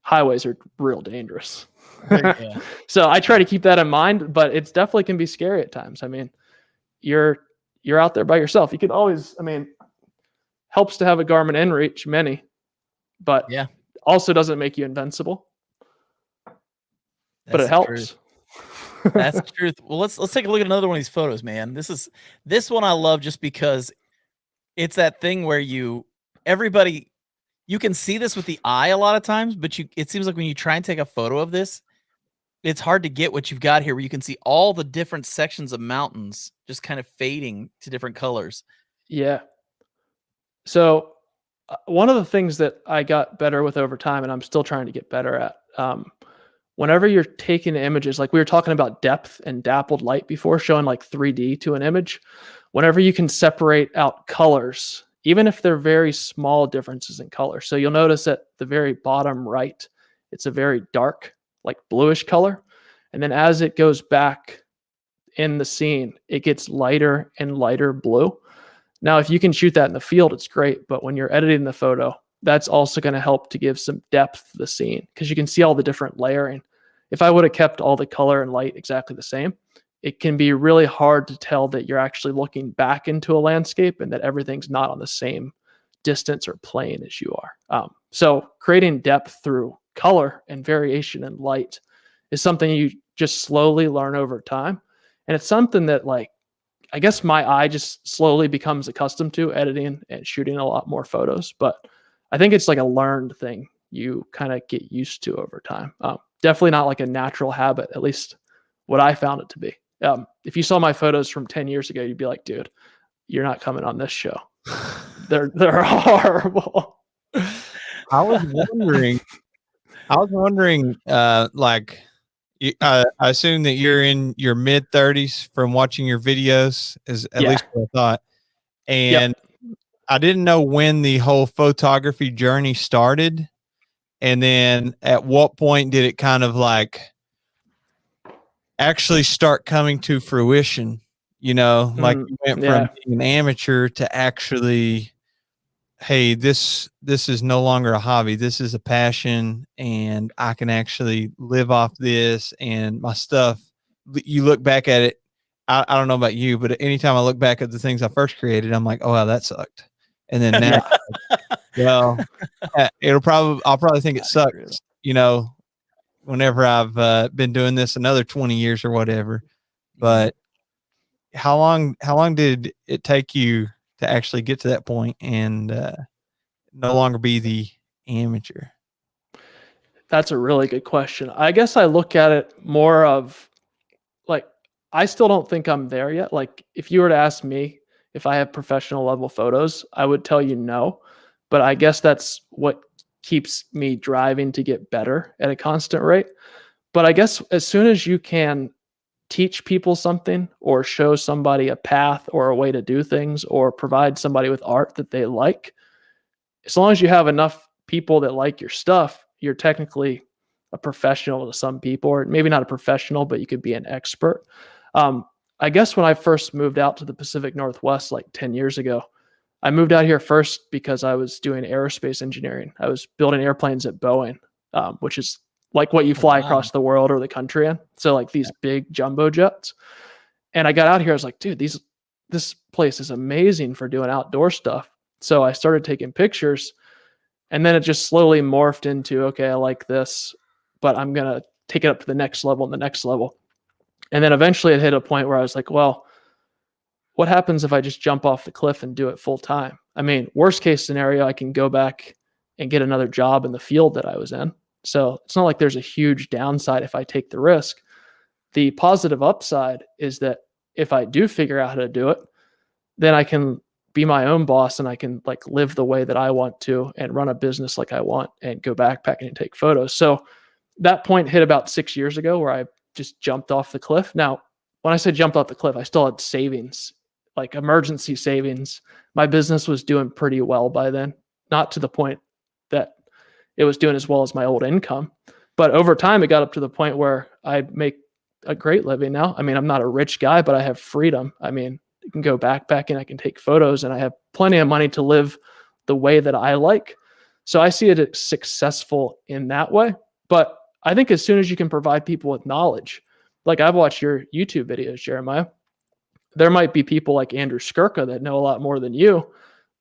Highways are real dangerous. Yeah. So I try to keep that in mind, but it's definitely can be scary at times. I mean, you're out there by yourself. You could always, I mean, helps to have a Garmin inReach Mini, but Yeah. also doesn't make you invincible. But That's it the helps. truth. That's the truth. Well, let's take a look at another one of these photos, man. This one I love just because it's that thing where you can see this with the eye a lot of times, but it seems like when you try and take a photo of this, it's hard to get what you've got here, where you can see all the different sections of mountains just kind of fading to different colors. Yeah. So one of the things that I got better with over time, and I'm still trying to get better at, whenever you're taking images, like we were talking about depth and dappled light before, showing like 3D to an image, whenever you can separate out colors, even if they're very small differences in color. So you'll notice at the very bottom right, it's a very dark, like bluish color. And then as it goes back in the scene, it gets lighter and lighter blue. Now, if you can shoot that in the field, it's great. But when you're editing the photo, that's also going to help to give some depth to the scene, because you can see all the different layering. If I would have kept all the color and light exactly the same, it can be really hard to tell that you're actually looking back into a landscape and that everything's not on the same distance or plane as you are. So creating depth through color and variation in light is something you just slowly learn over time. And it's something that, like, I guess my eye just slowly becomes accustomed to editing and shooting a lot more photos. But I think it's like a learned thing you kind of get used to over time. Definitely not like a natural habit, at least what I found it to be. If you saw my photos from 10 years ago, you'd be like, dude, you're not coming on this show. They're horrible. I was wondering, like, I assume that you're in your mid 30s from watching your videos, is at least what I thought. And I didn't know when the whole photography journey started. And then at what point did it kind of like actually start coming to fruition? You know, like you went from being an amateur to actually, hey, this is no longer a hobby. This is a passion, and I can actually live off this and my stuff. You look back at it. I don't know about you, but anytime I look back at the things I first created, I'm like, oh, wow, that sucked. And then now, well, I'll probably think it sucks, you know, whenever I've been doing this another 20 years or whatever. But how long did it take you to actually get to that point and no longer be the amateur? That's a really good question. I guess I look at it more of like, I still don't think I'm there yet. Like, if you were to ask me if I have professional level photos, I would tell you no. But I guess that's what keeps me driving to get better at a constant rate. But I guess as soon as you can teach people something or show somebody a path or a way to do things or provide somebody with art that they like, as long as you have enough people that like your stuff, you're technically a professional to some people, or maybe not a professional, but you could be an expert. I guess when I first moved out to the Pacific Northwest, like 10 years ago, I moved out here first because I was doing aerospace engineering. I was building airplanes at Boeing, which is like what you fly across the world or the country in. So like these big jumbo jets. And I got out here, I was like, dude, this place is amazing for doing outdoor stuff. So I started taking pictures, and then it just slowly morphed into, okay, I like this, but I'm going to take it up to the next level and the next level. And then eventually it hit a point where I was like, well, what happens if I just jump off the cliff and do it full time? I mean, worst case scenario, I can go back and get another job in the field that I was in. So it's not like there's a huge downside if I take the risk. The positive upside is that if I do figure out how to do it, then I can be my own boss and I can like live the way that I want to and run a business like I want and go backpacking and take photos. So that point hit about 6 years ago where I just jumped off the cliff. Now, when I say jumped off the cliff, I still had savings, like emergency savings. My business was doing pretty well by then, not to the point that it was doing as well as my old income. But over time, it got up to the point where I make a great living now. I mean, I'm not a rich guy, but I have freedom. I mean, I can go backpacking, I can take photos, and I have plenty of money to live the way that I like. So I see it as successful in that way. But I think as soon as you can provide people with knowledge, like I've watched your YouTube videos, Jeremiah, there might be people like Andrew Skirka that know a lot more than you,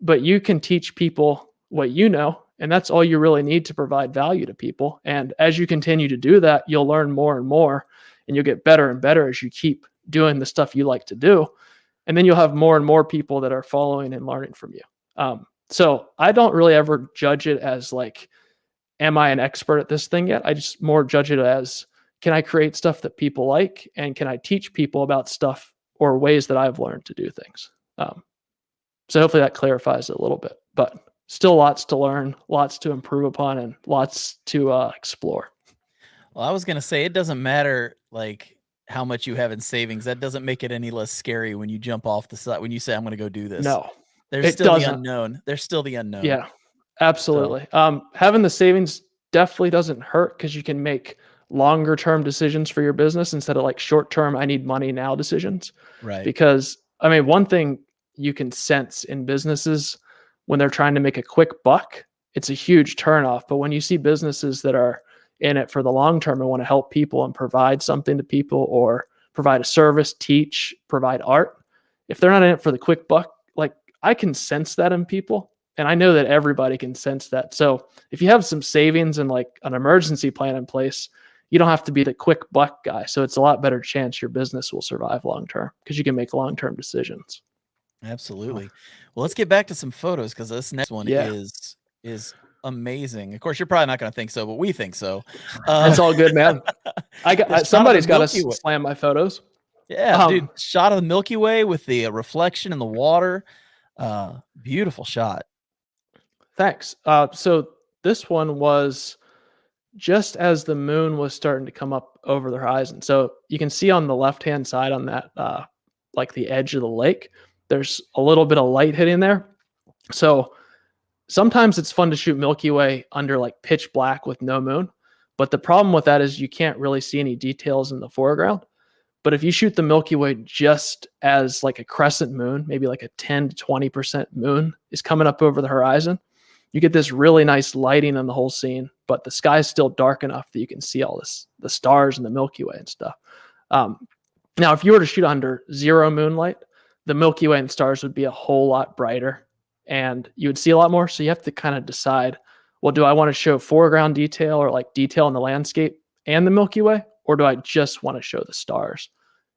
but you can teach people what you know, and that's all you really need to provide value to people. And as you continue to do that, you'll learn more and more, and you'll get better and better as you keep doing the stuff you like to do. And then you'll have more and more people that are following and learning from you. So I don't really ever judge it as like, am I an expert at this thing yet? I just more judge it as, can I create stuff that people like? And can I teach people about stuff or ways that I've learned to do things? So hopefully that clarifies it a little bit, but still lots to learn, lots to improve upon, and lots to explore. Well, I was going to say, it doesn't matter like how much you have in savings. That doesn't make it any less scary when you jump off the side, when you say, I'm going to go do this. No, there's still the unknown. There's still the unknown. Yeah, absolutely. So, having the savings definitely doesn't hurt because you can make longer term decisions for your business instead of like short term, I need money now decisions. Right. Because I mean, one thing you can sense in businesses when they're trying to make a quick buck, it's a huge turnoff. But when you see businesses that are in it for the long term and want to help people and provide something to people or provide a service, teach, provide art, if they're not in it for the quick buck, like I can sense that in people. And I know that everybody can sense that. So if you have some savings and like an emergency plan in place, you don't have to be the quick buck guy. So it's a lot better chance your business will survive long term because you can make long term decisions. Absolutely. Well, let's get back to some photos because this next one Yeah. is amazing. Of course, you're probably not going to think so, but we think so. That's all good, man. Somebody's got to Way. slam my photos. Yeah, dude. Shot of the Milky Way with the reflection in the water. Beautiful shot. Thanks. So this one was just as the moon was starting to come up over the horizon. So you can see on the left-hand side on that, like the edge of the lake, there's a little bit of light hitting there. So sometimes it's fun to shoot Milky Way under like pitch black with no moon. But the problem with that is you can't really see any details in the foreground. But if you shoot the Milky Way just as like a crescent moon, maybe like a 10 to 20% moon is coming up over the horizon, you get this really nice lighting on the whole scene, but the sky's still dark enough that you can see all this, the stars and the Milky Way and stuff. Now, if you were to shoot under zero moonlight, the Milky Way and stars would be a whole lot brighter and you would see a lot more. So you have to kind of decide, well, do I want to show foreground detail or like detail in the landscape and the Milky Way? Or do I just want to show the stars?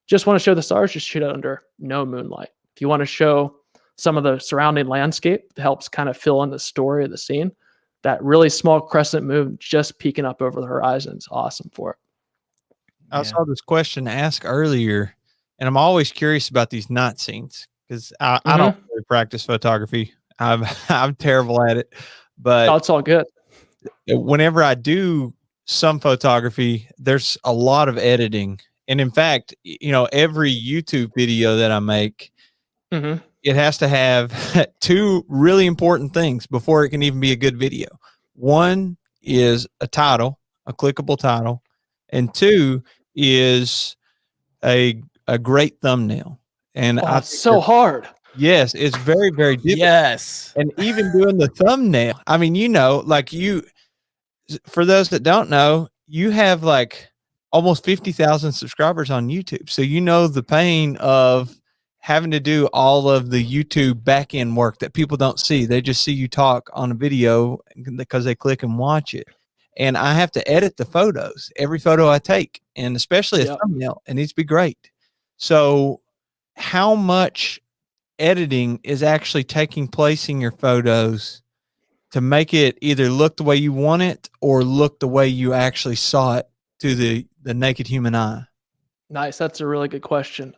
Just want to show the stars, just shoot it under no moonlight. If you want to show some of the surrounding landscape that helps kind of fill in the story of the scene, that really small crescent moon just peeking up over the horizon is awesome for it. I saw this question asked earlier, and I'm always curious about these night scenes because I don't really practice photography. I'm terrible at it, but it's all good. Whenever I do some photography, there's a lot of editing. And in fact, every YouTube video that I make, it has to have two really important things before it can even be a good video. One is a title, a clickable title, and two is a great thumbnail. And it's so hard. Yes, it's very, very difficult. Yes. And even doing the thumbnail, I mean, for those that don't know, you have like almost 50,000 subscribers on YouTube. So the pain of having to do all of the YouTube back end work that people don't see. They just see you talk on a video because they click and watch it. And I have to edit the photos, every photo I take, and especially a thumbnail. It needs to be great. So how much editing is actually taking place in your photos to make it either look the way you want it or look the way you actually saw it to the naked human eye? Nice. That's a really good question.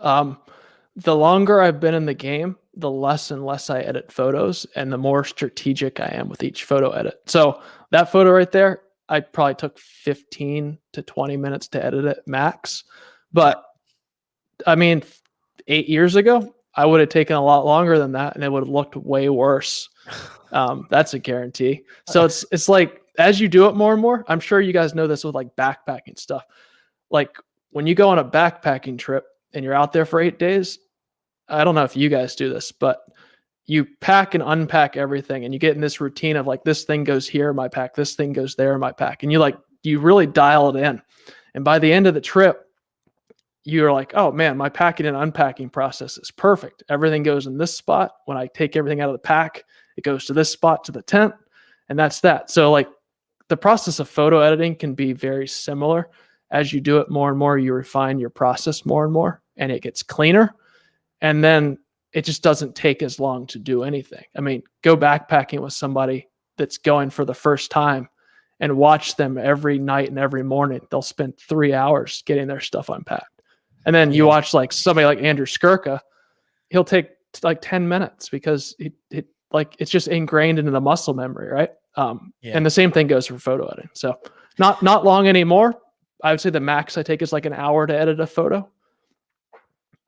The longer I've been in the game, the less and less I edit photos and the more strategic I am with each photo edit. So that photo right there, I probably took 15 to 20 minutes to edit it max. But I mean, 8 years ago, I would have taken a lot longer than that and it would have looked way worse. That's a guarantee. So it's like, as you do it more and more, I'm sure you guys know this with like backpacking stuff. Like when you go on a backpacking trip and you're out there for 8 days, I don't know if you guys do this, but you pack and unpack everything and you get in this routine of like, this thing goes here in my pack, this thing goes there in my pack. And you really dial it in. And by the end of the trip, you're like, oh man, my packing and unpacking process is perfect. Everything goes in this spot. When I take everything out of the pack, it goes to this spot to the tent. And that's that. So like the process of photo editing can be very similar. As you do it more and more, you refine your process more and more and it gets cleaner. And then it just doesn't take as long to do anything. I mean, go backpacking with somebody that's going for the first time and watch them every night and every morning. They'll spend 3 hours getting their stuff unpacked. And then you watch like somebody like Andrew Skirka, he'll take like 10 minutes because it's just ingrained into the muscle memory, right? And the same thing goes for photo editing. So not long anymore. I would say the max I take is like an hour to edit a photo.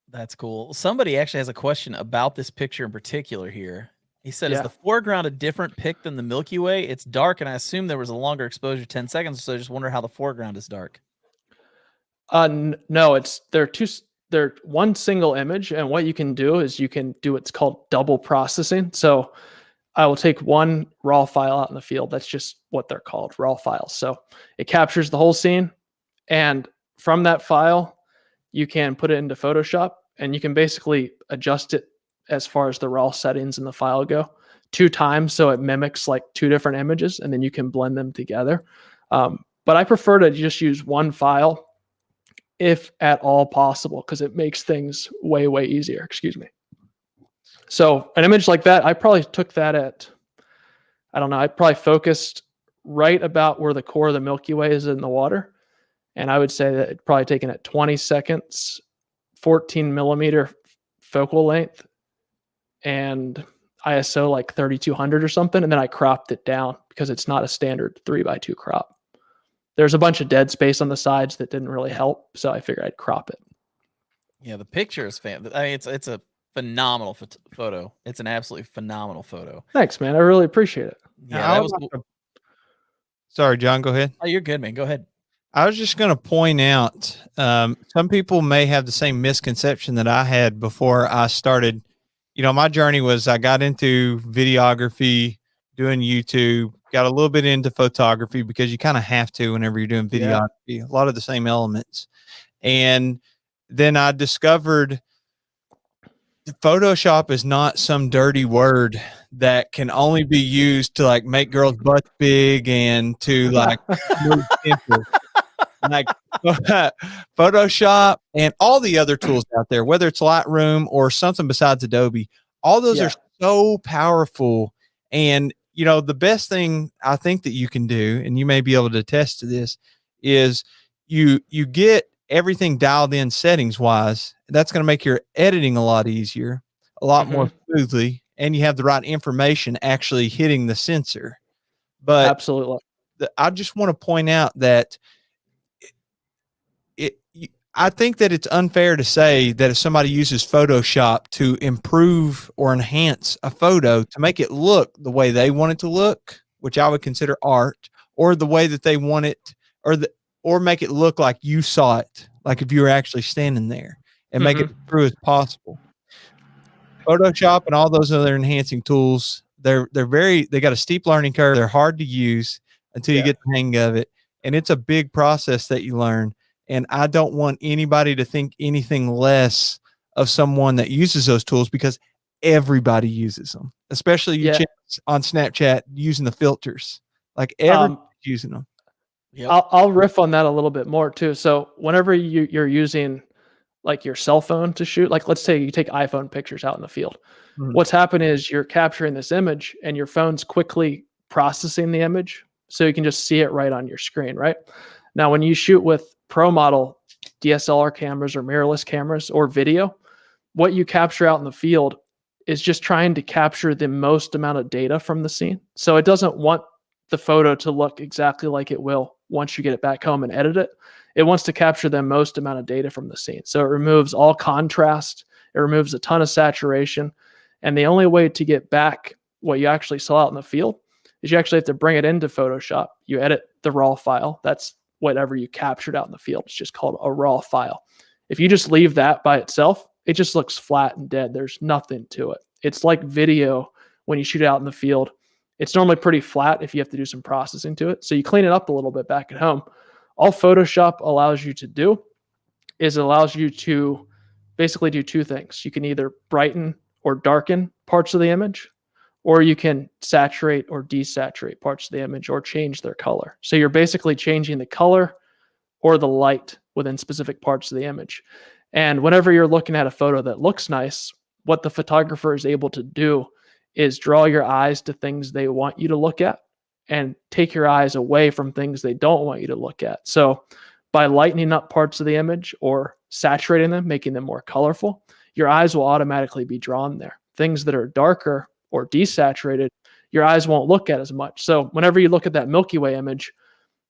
That's cool. Somebody actually has a question about this picture in particular here. He said, is the foreground a different pic than the Milky Way? It's dark, and I assume there was a longer exposure, 10 seconds, so I just wonder how the foreground is dark. No, they're one single image, and what you can do is you can do what's called double processing. So I will take one raw file out in the field. That's just what they're called, raw files. So it captures the whole scene, and from that file, you can put it into Photoshop, and you can basically adjust it as far as the raw settings in the file go 2 times so it mimics like 2 different images, and then you can blend them together. But I prefer to just use one file if at all possible, because it makes things way, way easier. Excuse me. So an image like that, I probably took that at, I don't know, I probably focused right about where the core of the Milky Way is in the water. And I would say that it probably taken at 20 seconds, 14 millimeter focal length, and ISO like 3200 or something. And then I cropped it down because it's not a standard 3x2 crop. There's a bunch of dead space on the sides that didn't really help, so I figured I'd crop it. Yeah, the picture is I mean, it's a phenomenal photo. It's an absolutely phenomenal photo. Thanks, man. I really appreciate it. Yeah, that was. Sorry, John. Go ahead. Oh, you're good, man. Go ahead. I was just going to point out, some people may have the same misconception that I had before I started. You know, my journey was I got into videography, doing YouTube, got a little bit into photography because you kind of have to whenever you're doing videography, a lot of the same elements. And then I discovered Photoshop is not some dirty word that can only be used to like make girls' butts big and to like move pimples. Like Photoshop and all the other tools out there, whether it's Lightroom or something besides Adobe, all those are so powerful. And you know, the best thing I think that you can do, and you may be able to attest to this, is you get everything dialed in settings wise. That's going to make your editing a lot easier, a lot more smoothly, and you have the right information actually hitting the sensor. But absolutely, I just want to point out that I think that it's unfair to say that if somebody uses Photoshop to improve or enhance a photo to make it look the way they want it to look, which I would consider art, or the way that they want it, or make it look like you saw it, like if you were actually standing there, and make it as true as possible. Photoshop and all those other enhancing tools, they got a steep learning curve. They're hard to use until you get the hang of it, and it's a big process that you learn. And I don't want anybody to think anything less of someone that uses those tools, because everybody uses them, especially you on Snapchat using the filters. Like everybody's using them. Yep. I'll riff on that a little bit more too. So whenever you're using like your cell phone to shoot, like let's say you take iPhone pictures out in the field, what's happening is you're capturing this image and your phone's quickly processing the image so you can just see it right on your screen, right? Now, when you shoot with pro model DSLR cameras or mirrorless cameras or video, what you capture out in the field is just trying to capture the most amount of data from the scene. So it doesn't want the photo to look exactly like it will once you get it back home and edit it. It wants to capture the most amount of data from the scene. So it removes all contrast. It removes a ton of saturation. And the only way to get back what you actually saw out in the field is you actually have to bring it into Photoshop. You edit the raw file. That's whatever you captured out in the field. It's just called a raw file. If you just leave that by itself, it just looks flat and dead. There's nothing to it. It's like video when you shoot it out in the field. It's normally pretty flat if you have to do some processing to it. So you clean it up a little bit back at home. All Photoshop allows you to do is it allows you to basically do 2 things. You can either brighten or darken parts of the image, or you can saturate or desaturate parts of the image or change their color. So you're basically changing the color or the light within specific parts of the image. And whenever you're looking at a photo that looks nice, what the photographer is able to do is draw your eyes to things they want you to look at and take your eyes away from things they don't want you to look at. So by lightening up parts of the image or saturating them, making them more colorful, your eyes will automatically be drawn there. Things that are darker or desaturated, your eyes won't look at as much. So whenever you look at that Milky Way image,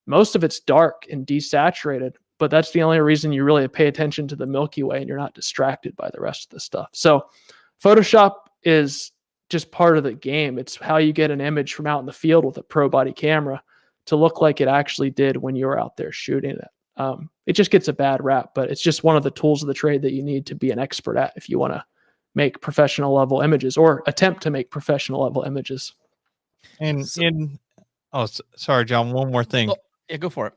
most of it's dark and desaturated, but that's the only reason you really pay attention to the Milky Way and you're not distracted by the rest of the stuff. So Photoshop is just part of the game. It's how you get an image from out in the field with a pro body camera to look like it actually did when you were out there shooting it. It just gets a bad rap, but it's just one of the tools of the trade that you need to be an expert at if you want to make professional level images or attempt to make professional level images. And sorry, John, one more thing. Oh, yeah, go for it.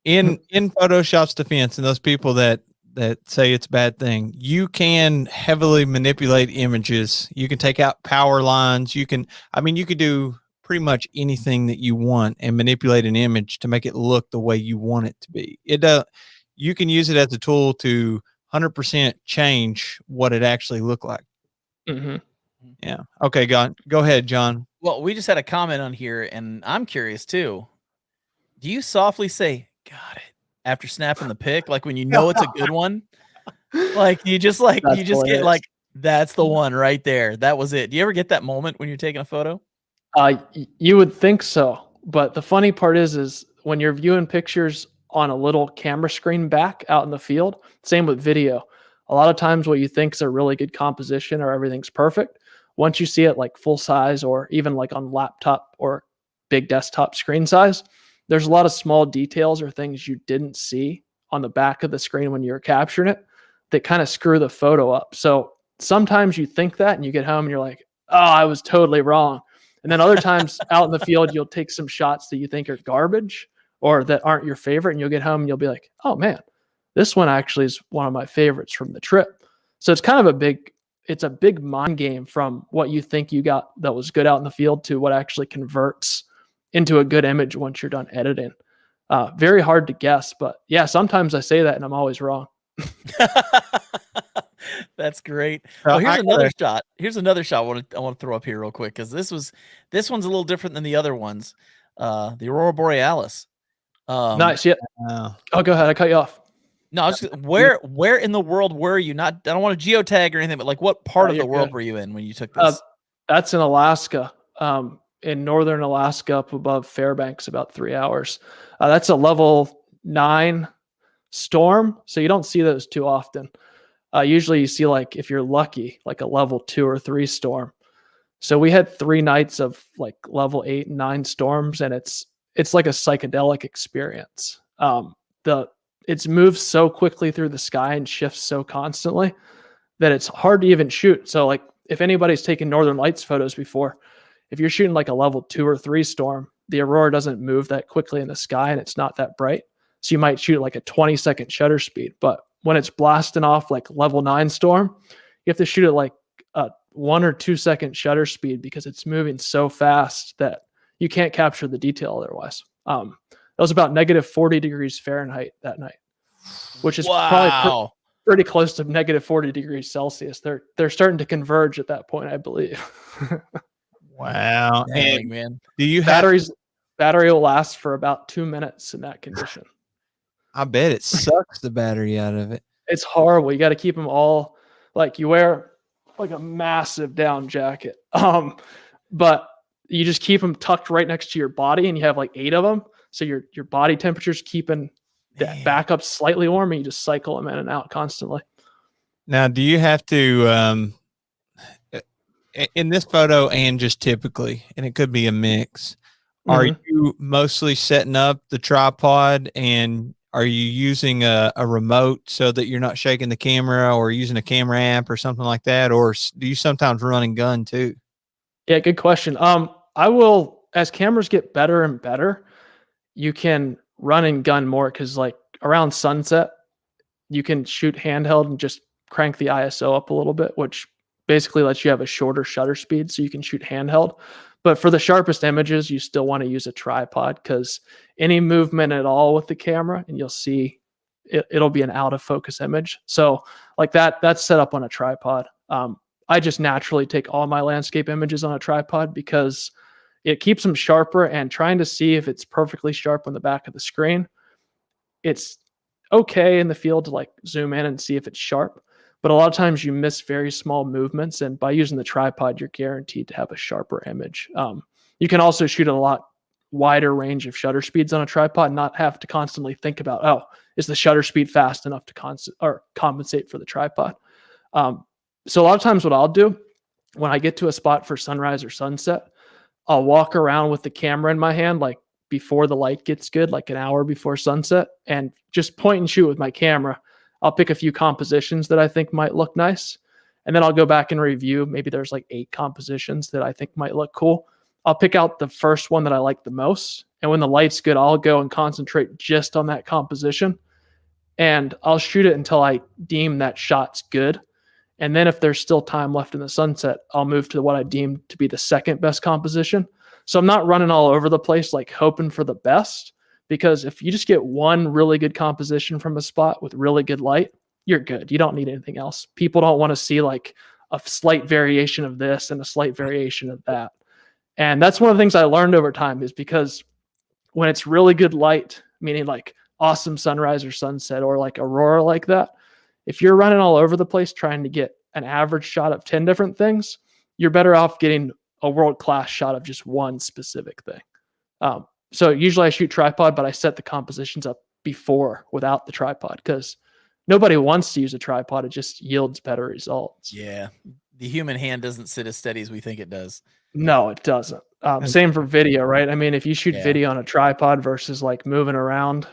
In Photoshop's defense, and those people that that say it's a bad thing. You can heavily manipulate images. You can take out power lines. You can do pretty much anything that you want and manipulate an image to make it look the way you want it to be. You can use it as a tool to 100% change what it actually looked like. Mm-hmm. Yeah. Okay, go ahead, John. Well, we just had a comment on here, and I'm curious too. Do you softly say "got it" after snapping the pic, like when you know it's a good one? Like you just get hilarious. like, that's the one right there. That was it. Do you ever get that moment when you're taking a photo? You would think so, but the funny part is when you're viewing pictures on a little camera screen back out in the field, same with video. A lot of times what you think is a really good composition or everything's perfect, once you see it like full size or even like on laptop or big desktop screen size, there's a lot of small details or things you didn't see on the back of the screen when you're capturing it that kind of screw the photo up. So sometimes you think that and you get home and you're like, oh, I was totally wrong. And then other times out in the field, you'll take some shots that you think are garbage or that aren't your favorite. And you'll get home and you'll be like, oh man, this one actually is one of my favorites from the trip. So it's kind of a big mind game from what you think you got that was good out in the field to what actually converts into a good image once you're done editing. Very hard to guess, but yeah, sometimes I say that and I'm always wrong. That's great. Well, here's another shot. Here's another shot I want to throw up here real quick because this one's a little different than the other ones. The Aurora Borealis. Nice. Yeah. Oh, go ahead. I cut you off. No, I was just, where in the world were you? I don't want to geotag or anything, but like what part of the world were you in when you took this? That's in Alaska. In northern Alaska, up above Fairbanks, about 3 hours. That's a level 9 storm, so you don't see those too often. Usually you see, like, if you're lucky, like a level 2 or 3 storm. So we had 3 nights of like level 8 and 9 storms, and it's like a psychedelic experience. It's moved so quickly through the sky and shifts so constantly that it's hard to even shoot. So like if anybody's taken Northern Lights photos before, if you're shooting like a level 2 or 3 storm, the aurora doesn't move that quickly in the sky and it's not that bright. So you might shoot like a 20-second shutter speed. But when it's blasting off like level 9 storm, you have to shoot at like a 1 or 2 second shutter speed because it's moving so fast that you can't capture the detail otherwise. It was about negative 40 degrees Fahrenheit that night, which is probably pretty close to negative 40 degrees Celsius. They're starting to converge at that point, I believe. Wow. Dang, And man. do you battery will last for about 2 minutes in that condition. I bet it sucks the battery out of it. It's horrible. You got to keep them all, like, you wear like a massive down jacket. But you just keep them tucked right next to your body and you have like 8 of them. So your body temperature's keeping that backup slightly warm and you just cycle them in and out constantly. Now, do you have to, in this photo and just typically, and it could be a mix, are you mostly setting up the tripod and are you using a remote so that you're not shaking the camera or using a camera app or something like that? Or do you sometimes run and gun too? Yeah, good question. I will, as cameras get better and better, you can run and gun more because like around sunset, you can shoot handheld and just crank the ISO up a little bit, which basically lets you have a shorter shutter speed so you can shoot handheld. But for the sharpest images, you still want to use a tripod because any movement at all with the camera, and you'll see it'll be an out of focus image. So like that's set up on a tripod. I just naturally take all my landscape images on a tripod because it keeps them sharper, and trying to see if it's perfectly sharp on the back of the screen. It's okay in the field to like zoom in and see if it's sharp, but a lot of times you miss very small movements, and by using the tripod, you're guaranteed to have a sharper image. You can also shoot a lot wider range of shutter speeds on a tripod, and not have to constantly think about, oh, is the shutter speed fast enough to compensate for the tripod? So a lot of times what I'll do when I get to a spot for sunrise or sunset, I'll walk around with the camera in my hand, like before the light gets good, like an hour before sunset, and just point and shoot with my camera. I'll pick a few compositions that I think might look nice. And then I'll go back and review. Maybe there's like 8 compositions that I think might look cool. I'll pick out the first one that I like the most. And when the light's good, I'll go and concentrate just on that composition and I'll shoot it until I deem that shot's good. And then if there's still time left in the sunset, I'll move to what I deem to be the second best composition. So I'm not running all over the place, like hoping for the best, because if you just get one really good composition from a spot with really good light, you're good. You don't need anything else. People don't want to see like a slight variation of this and a slight variation of that. And that's one of the things I learned over time, is because when it's really good light, meaning like awesome sunrise or sunset or like aurora like that, if you're running all over the place trying to get an average shot of 10 different things, you're better off getting a world-class shot of just one specific thing. So usually I shoot tripod, but I set the compositions up before without the tripod, because nobody wants to use a tripod. It just yields better results. Yeah. The human hand doesn't sit as steady as we think it does. No, it doesn't. Same for video, right? I mean, if you shoot video on a tripod versus like moving around,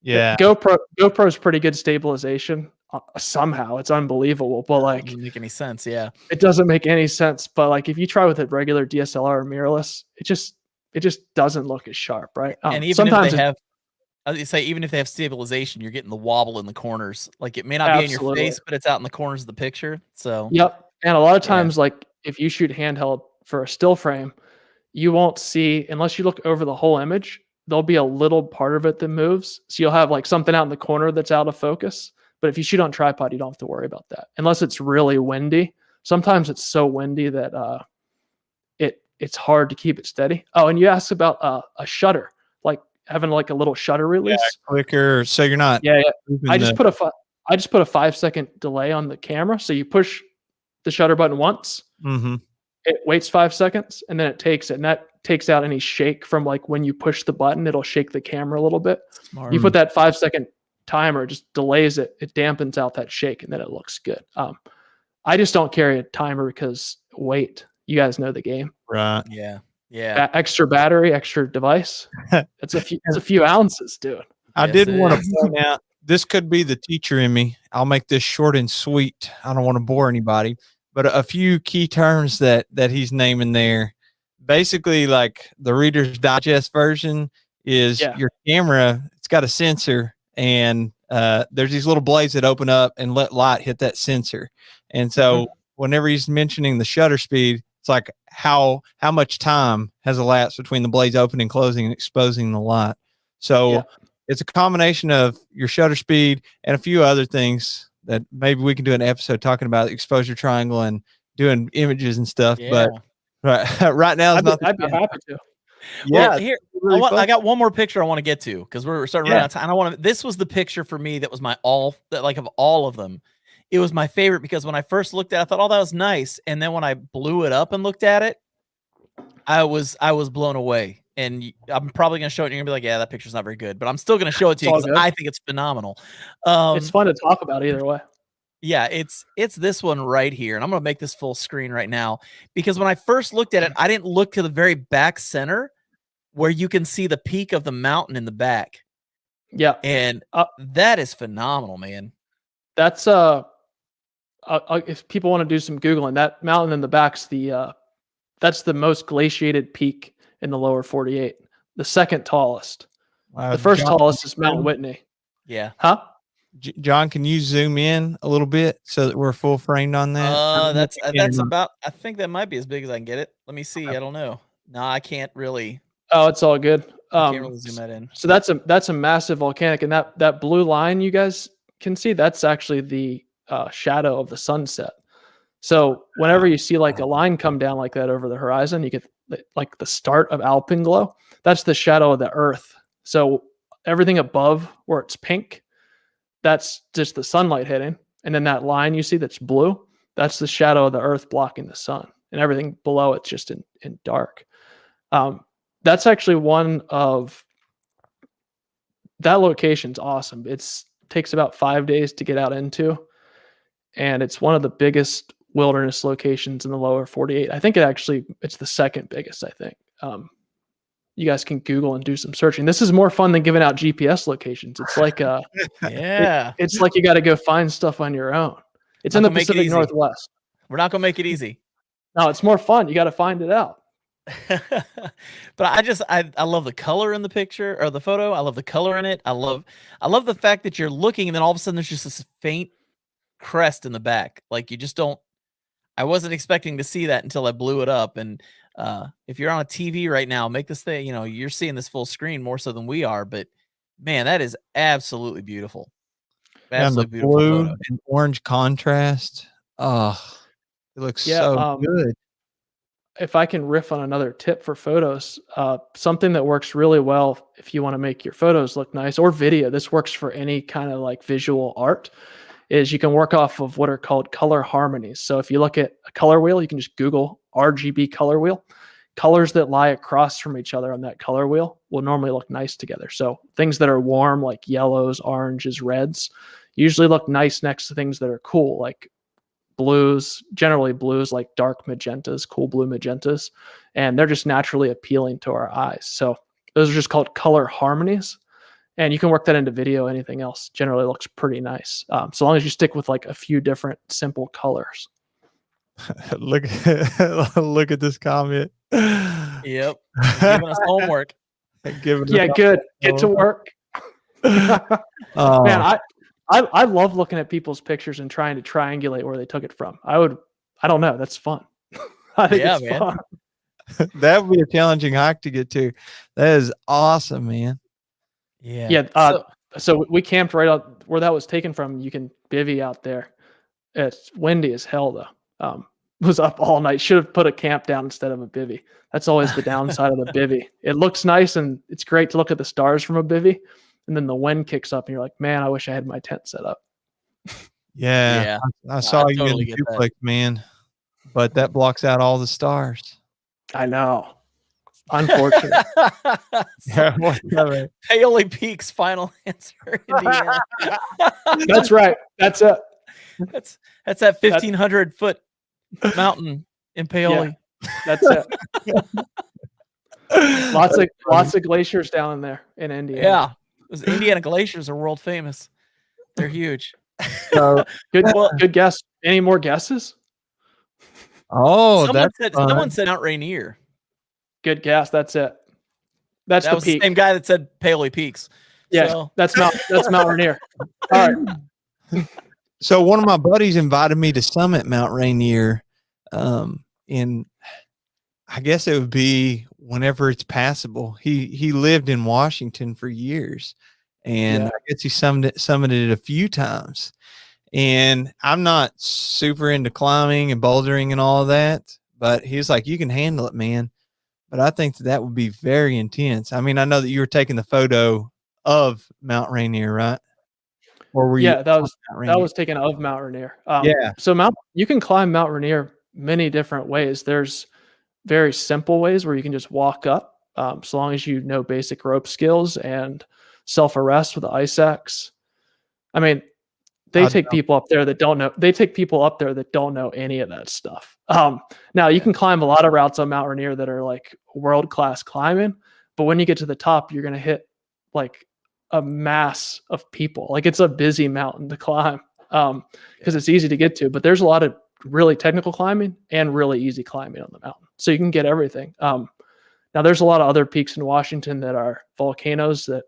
GoPro's pretty good stabilization. Somehow it's unbelievable, but like, Doesn't make any sense. Yeah. it doesn't make any sense. But like, if you try with a regular DSLR or mirrorless, it just doesn't look as sharp, right? And even sometimes if they have, I say, even if they have stabilization, you're getting the wobble in the corners. Like, it may not be in your face, but it's out in the corners of the picture. So yep. And a lot of times, like if you shoot handheld for a still frame, you won't see, unless you look over the whole image, there'll be a little part of it that moves. So you'll have like something out in the corner that's out of focus. But if you shoot on tripod, you don't have to worry about that, unless it's really windy. Sometimes it's so windy that it's hard to keep it steady. Oh, and you asked about a shutter, like having like a little shutter release. Quicker, so you're not. Yeah. I just put a 5-second delay on the camera. So you push the shutter button once, it waits 5 seconds, and then it takes it, and that takes out any shake from like when you push the button. It'll shake the camera a little bit. Smart. You put that 5-second timer, just delays it. It dampens out that shake, and then it looks good. I just don't carry a timer because weight. You guys know the game, Right. Yeah. Extra battery, extra device. It's a few ounces, dude. I Yes, did it want is. to point out, this could be the teacher in me. I'll make this short and sweet. I don't want to bore anybody, but a few key terms that he's naming there. Basically, like the Reader's Digest version is your camera. It's got a sensor, and there's these little blades that open up and let light hit that sensor. And so whenever he's mentioning the shutter speed, it's like how much time has elapsed between the blades opening, closing, and exposing the light. So it's a combination of your shutter speed and a few other things that maybe we can do an episode talking about exposure triangle and doing images and stuff. But right now, I'd be happy to. Well, here, I got one more picture I want to get to, because we're starting to run out of time. This was the picture for me that was my of all of them. It was my favorite, because when I first looked at it, I thought, oh, that was nice. And then when I blew it up and looked at it, I was blown away. And I'm probably going to show it, and you're going to be like, yeah, that picture's not very good. But I'm still going to show it to you, because I think it's phenomenal. It's fun to talk about either way. Yeah, it's this one right here. And I'm going to make this full screen right now, because when I first looked at it, I didn't look to the very back center where you can see the peak of the mountain in the back. Yeah. And that is phenomenal, man. That's if people want to do some Googling, that mountain in the back's that's the most glaciated peak in the lower 48. The second tallest. The first tallest is Mount Whitney. Yeah. Huh? John, can you zoom in a little bit so that we're full framed on that? That's about, I think that might be as big as I can get it. Let me see. I don't know. No, I can't really. Oh, it's all good. I can't really zoom that in. So that's a massive volcanic, and that blue line you guys can see, that's actually the shadow of the sunset. So whenever you see like a line come down like that over the horizon, you get like the start of alpenglow. That's the shadow of the Earth. So everything above where it's pink, that's just the sunlight hitting. And then that line you see that's blue, that's the shadow of the Earth blocking the sun. And everything below it's just in dark. That's actually one of, that location's awesome. It takes about 5 days to get out into, and it's one of the biggest wilderness locations in the lower 48. I think it's the second biggest, I think. You guys can Google and do some searching. This is more fun than giving out GPS locations. It's like it's like you got to go find stuff on your own. It's in the Pacific Northwest. We're not gonna make it easy. No, it's more fun. You got to find it out. but I love the color in the picture or the photo. I love the color in it. I love the fact that you're looking and then all of a sudden there's just this faint crest in the back. Like you just don't. I wasn't expecting to see that until I blew it up. And if you're on a TV right now, make this thing. You're seeing this full screen more so than we are. But man, that is absolutely beautiful. And the Absolutely beautiful blue photo. and orange contrast. Oh, it looks so good. If I can riff on another tip for photos, something that works really well if you want to make your photos look nice or video, this works for any kind of like visual art, is you can work off of what are called color harmonies. So if you look at a color wheel, you can just Google RGB color wheel. Colors that lie across from each other on that color wheel will normally look nice together. So things that are warm, like yellows, oranges, reds, usually look nice next to things that are cool, like blues, generally blues like dark magentas, cool blue magentas, and they're just naturally appealing to our eyes. So those are just called color harmonies, and you can work that into video. Anything else generally looks pretty nice, so long as you stick with like a few different simple colors. Look at this comment. Yep, giving us homework. Good. Get to work. Man, I love looking at people's pictures and trying to triangulate where they took it from. I don't know. That's fun. I think it's fun. That would be a challenging hike to get to. That is awesome, man. Yeah. So we camped right out where that was taken from. You can bivvy out there. It's windy as hell though. Was up all night. Should have put a camp down instead of a bivvy. That's always the downside of the bivvy. It looks nice and it's great to look at the stars from a bivvy. And then the wind kicks up and you're like, man, I wish I had my tent set up. Yeah. I saw you totally in get duplex, man. But that blocks out all the stars. I know. Unfortunate. Paoli Peak's final answer, Indiana. That's right. That's it. That's that 1,500 foot mountain in Paoli. Yeah, that's it. Lots of glaciers down in there in Indiana. Yeah. Those Indiana glaciers are world famous. They're huge. So good guess. Any more guesses? Oh, someone said Mount Rainier. Good guess. That's it. That was peak. the same guy that said Paoli Peaks. Yeah, so. that's Mount Rainier. All right. So one of my buddies invited me to summit Mount Rainier, in I guess it would be whenever it's passable. He lived in Washington for years, and I guess he summited it a few times. And I'm not super into climbing and bouldering and all of that, but he's like, you can handle it, man. But I think that would be very intense. I mean, I know that you were taking the photo of Mount Rainier, right? Or were you? Yeah, that was taken of Mount Rainier. So you can climb Mount Rainier many different ways. There's very simple ways where you can just walk up, so long as you know basic rope skills and self-arrest with the ice axe. I mean, they take people up there that don't know. They take people up there that don't know any of that stuff. Now you can climb a lot of routes on Mount Rainier that are like world-class climbing, but when you get to the top, you're going to hit like a mass of people. Like it's a busy mountain to climb, because it's easy to get to, but there's a lot of really technical climbing and really easy climbing on the mountain. So you can get everything. Now there's a lot of other peaks in Washington that are volcanoes that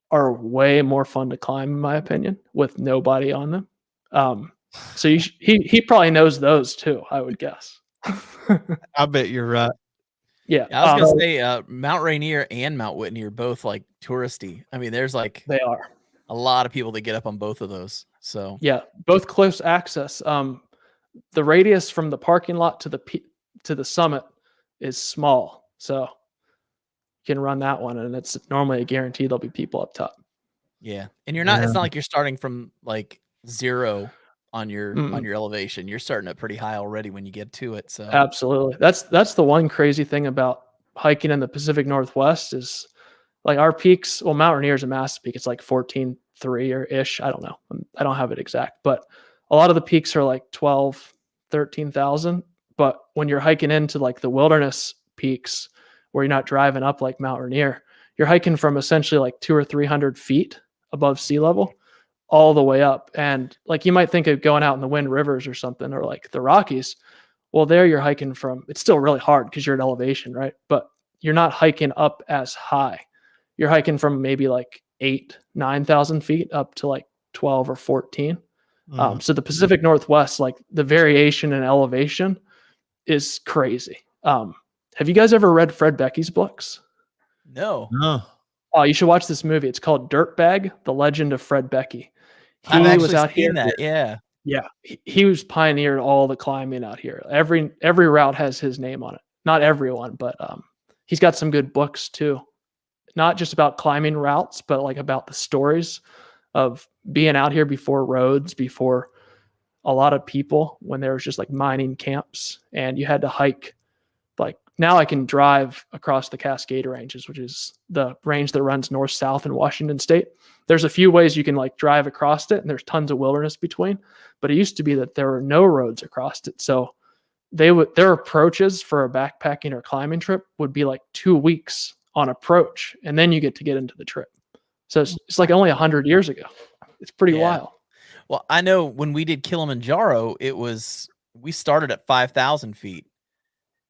are way more fun to climb, in my opinion, with nobody on them. So he probably knows those too, I would guess. I bet you're right. Yeah. I was gonna say Mount Rainier and Mount Whitney are both like touristy. I mean, there's like they are a lot of people that get up on both of those. So yeah, both close access. The radius from the parking lot to the summit is small, so you can run that one, and it's normally a guarantee there'll be people up top. Yeah, and you're not. It's not like you're starting from like zero on your elevation. You're starting at pretty high already when you get to it. So absolutely, that's the one crazy thing about hiking in the Pacific Northwest is like our peaks. Well, Mount Rainier is a massive peak. It's like 14,300 or ish. I don't know. I don't have it exact, but a lot of the peaks are like 12, 13,000. But when you're hiking into like the wilderness peaks where you're not driving up like Mount Rainier, you're hiking from essentially like 200 or 300 feet above sea level all the way up. And like you might think of going out in the Wind Rivers or something, or like the Rockies. Well, there you're hiking from, it's still really hard because you're at elevation, right? But you're not hiking up as high. You're hiking from maybe like 9,000 feet up to like 12 or 14. So the Pacific Northwest, like the variation in elevation is crazy. Have you guys ever read Fred Becky's books? No. No. Oh, you should watch this movie. It's called Dirtbag: The Legend of Fred Becky. I've He actually was out seen here. that. Yeah. Yeah, he was pioneered all the climbing out here. Every route has his name on it. Not everyone, but he's got some good books too. Not just about climbing routes, but like about the stories of being out here before roads, before a lot of people, when there was just like mining camps and you had to hike. Like now I can drive across the Cascade Ranges, which is the range that runs north-south in Washington State. There's a few ways you can like drive across it, and there's tons of wilderness between, but it used to be that there were no roads across it. So their approaches for a backpacking or climbing trip would be like 2 weeks on approach, and then you get into the trip. So it's like only 100 years ago. It's pretty wild. Well, I know when we did Kilimanjaro, we started at 5,000 feet.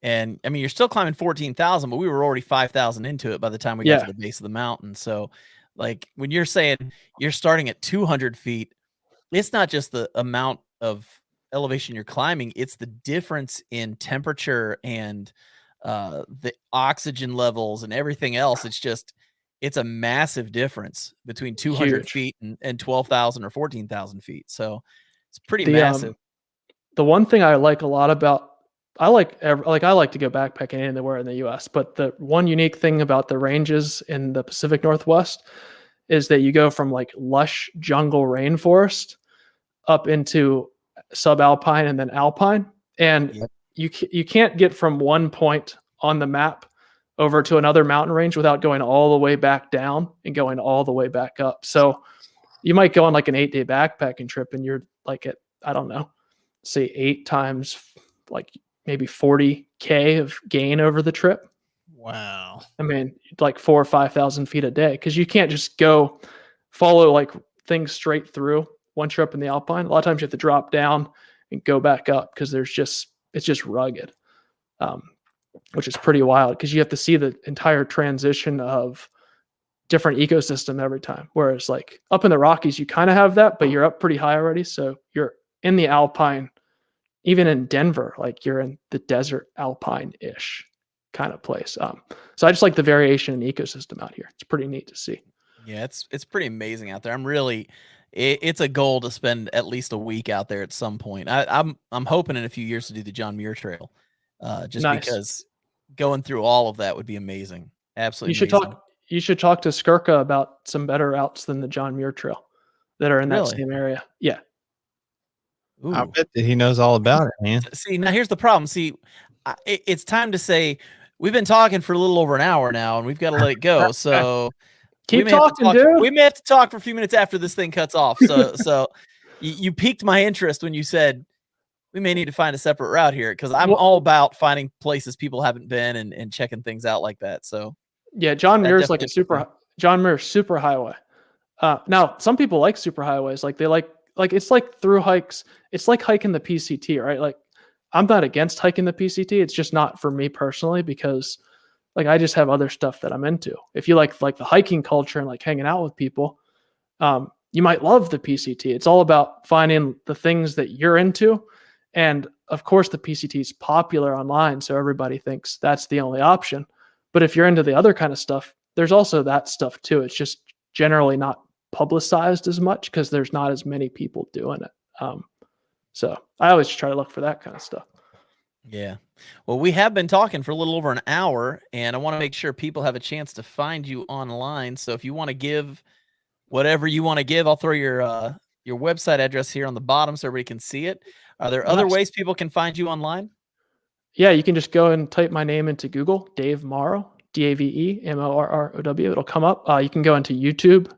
And I mean, you're still climbing 14,000, but we were already 5,000 into it by the time we got to the base of the mountain. So like when you're saying you're starting at 200 feet, it's not just the amount of elevation you're climbing, it's the difference in temperature and the oxygen levels and everything else. It's a massive difference between 200 feet and 12,000 or 14,000 feet. So it's pretty massive. The one thing I like a lot about, I like to go backpacking anywhere in the US, but the one unique thing about the ranges in the Pacific Northwest is that you go from like lush jungle rainforest up into subalpine and then alpine. And you can't get from one point on the map over to another mountain range without going all the way back down and going all the way back up. So you might go on like an 8-day backpacking trip and you're like at, I don't know, say 8 times like maybe 40K of gain over the trip. Wow. I mean, like 4,000 or 5,000 feet a day, because you can't just go follow like things straight through once you're up in the Alpine. A lot of times you have to drop down and go back up because it's just rugged, which is pretty wild because you have to see the entire transition of different ecosystem every time. Whereas like up in the Rockies, you kind of have that, but you're up pretty high already. So you're in the Alpine. Even in Denver, like you're in the desert Alpine-ish kind of place. So I just like the variation in ecosystem out here. It's pretty neat to see. Yeah, it's pretty amazing out there. It's a goal to spend at least a week out there at some point. I'm hoping in a few years to do the John Muir Trail, just because going through all of that would be amazing. Absolutely. You should talk to Skirka about some better routes than the John Muir Trail that are in that same area. Yeah. Ooh. I bet that he knows all about it, man. See, now here's the problem. See, it's time to say we've been talking for a little over an hour now, and we've got to let it go. So keep talking, dude. We may have to talk for a few minutes after this thing cuts off. So you piqued my interest when you said we may need to find a separate route here, because I'm all about finding places people haven't been and checking things out like that. So yeah, John Muir's like John Muir's super highway. Now some people like super highways, like they like it's like through hikes. It's like hiking the PCT, right? Like I'm not against hiking the PCT. It's just not for me personally, because like I just have other stuff that I'm into. If you like the hiking culture and like hanging out with people, you might love the PCT. It's all about finding the things that you're into. And of course the PCT is popular online, so everybody thinks that's the only option. But if you're into the other kind of stuff, there's also that stuff too. It's just generally not publicized as much because there's not as many people doing it. So I always try to look for that kind of stuff. Yeah. Well, we have been talking for a little over an hour, and I want to make sure people have a chance to find you online. So if you want to give whatever you want to give, I'll throw your website address here on the bottom so everybody can see it. Are there other ways people can find you online? Yeah, you can just go and type my name into Google, Dave Morrow, DaveMorrow. It'll come up. You can go into YouTube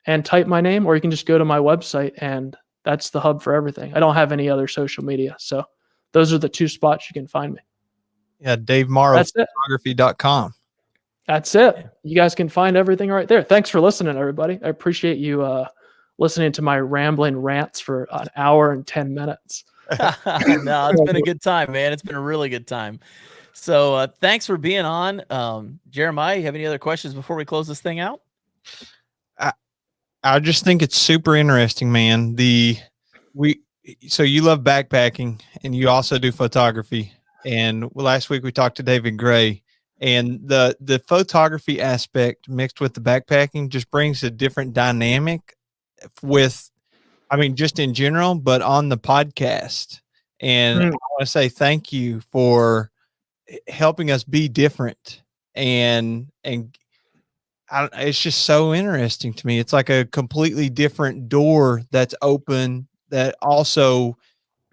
and type my name, or you can just go to my website, and that's the hub for everything. I don't have any other social media. So those are the 2 spots you can find me. Yeah, DaveMorrowPhotography.com. That's it. You guys can find everything right there. Thanks for listening, everybody. I appreciate you listening to my rambling rants for an hour and 10 minutes. No, it's been a good time, man. It's been a really good time. So thanks for being on. Jeremiah, you have any other questions before we close this thing out? I just think it's super interesting, man. So you love backpacking and you also do photography. And last week we talked to David Gray, and the photography aspect mixed with the backpacking just brings a different dynamic with, I mean, just in general, but on the podcast. And I want to say thank you for helping us be different, and it's just so interesting to me. It's like a completely different door that's open that also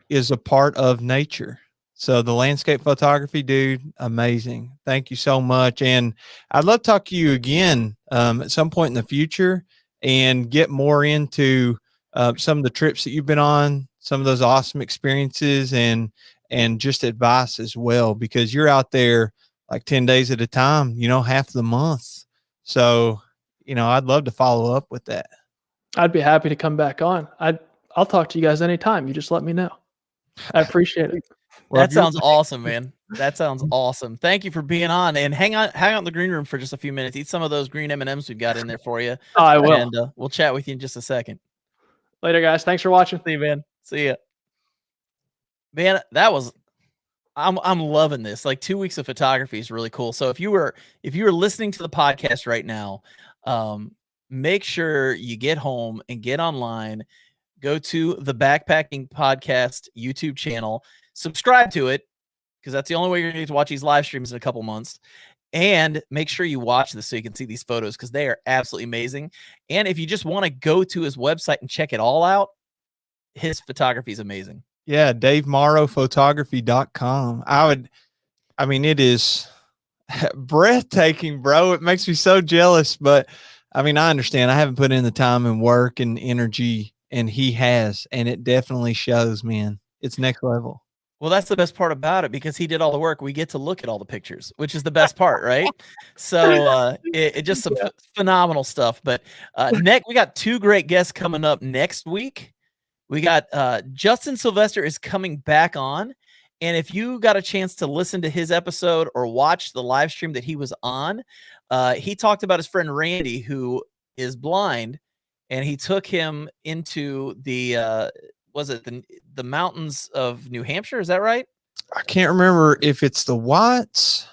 is a part of nature. So the landscape photography, dude, amazing. Thank you so much. And I'd love to talk to you again at some point in the future and get more into some of the trips that you've been on, some of those awesome experiences, and just advice as well, because you're out there like 10 days at a time, half the month. So, I'd love to follow up with that. I'd be happy to come back on. I'll talk to you guys anytime. You just let me know. I appreciate it. Well, That sounds awesome, man. That sounds awesome. Thank you for being on, and hang out in the green room for just a few minutes. Eat some of those green M&Ms we've got in there for you. Oh, I will. And we'll chat with you in just a second. Later, guys. Thanks for watching. See you, man. See ya. Man, I'm loving this. Like 2 weeks of photography is really cool. So if you were listening to the podcast right now, make sure you get home and get online, go to the Backpacking Podcast YouTube channel, subscribe to it, because that's the only way you're going to get to watch these live streams in a couple months. And make sure you watch this so you can see these photos, because they are absolutely amazing. And if you just want to go to his website and check it all out, his photography is amazing. Yeah, DaveMorrowPhotography.com. It is breathtaking, bro. It makes me so jealous, but I understand. I haven't put in the time and work and energy, and he has, and it definitely shows, man. It's next level. Well, that's the best part about it, because he did all the work. We get to look at all the pictures, which is the best part, right? So it just some phenomenal stuff. But next, we got 2 great guests coming up next week. We got Justin Sylvester is coming back on. And if you got a chance to listen to his episode or watch the live stream that he was on, he talked about his friend Randy, who is blind, and he took him into the the mountains of New Hampshire. Is that right? I can't remember if it's the Watts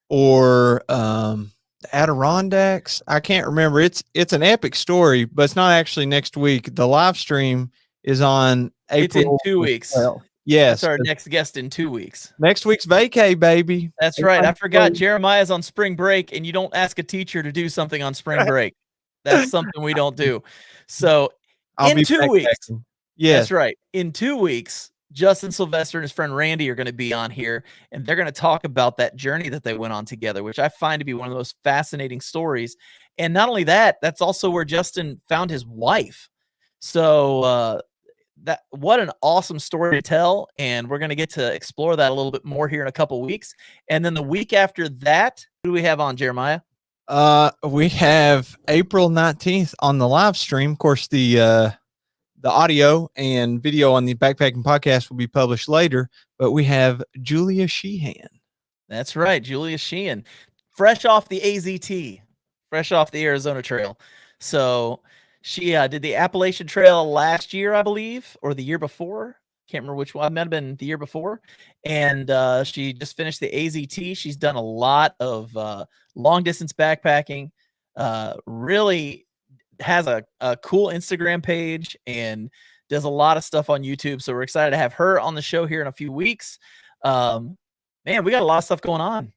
or the Adirondacks. I can't remember. It's an epic story, but it's not actually next week. The live stream is on April. It's in 2 weeks. 12th. Yes. That's our next guest in 2 weeks. Next week's vacay, baby. That's right. I forgot Jeremiah's on spring break, and you don't ask a teacher to do something on spring break. That's something we don't do. So in 2 weeks. Yes. That's right. In 2 weeks, Justin Sylvester and his friend Randy are going to be on here, and they're going to talk about that journey that they went on together, which I find to be one of the most fascinating stories. And not only that, that's also where Justin found his wife. So what an awesome story to tell, and we're going to get to explore that a little bit more here in a couple weeks. And then the week after that, who do we have on, Jeremiah? We have April 19th on the live stream. Of course, the audio and video on the Backpacking Podcast will be published later, but we have Julia Sheehan. That's right, Julia Sheehan, fresh off the AZT, fresh off the Arizona Trail. So she did the Appalachian Trail last year, I believe, or the year before. Can't remember which one. It might have been the year before. And she just finished the AZT. She's done a lot of long distance backpacking. Really has a cool Instagram page and does a lot of stuff on YouTube. So we're excited to have her on the show here in a few weeks. Man, we got a lot of stuff going on.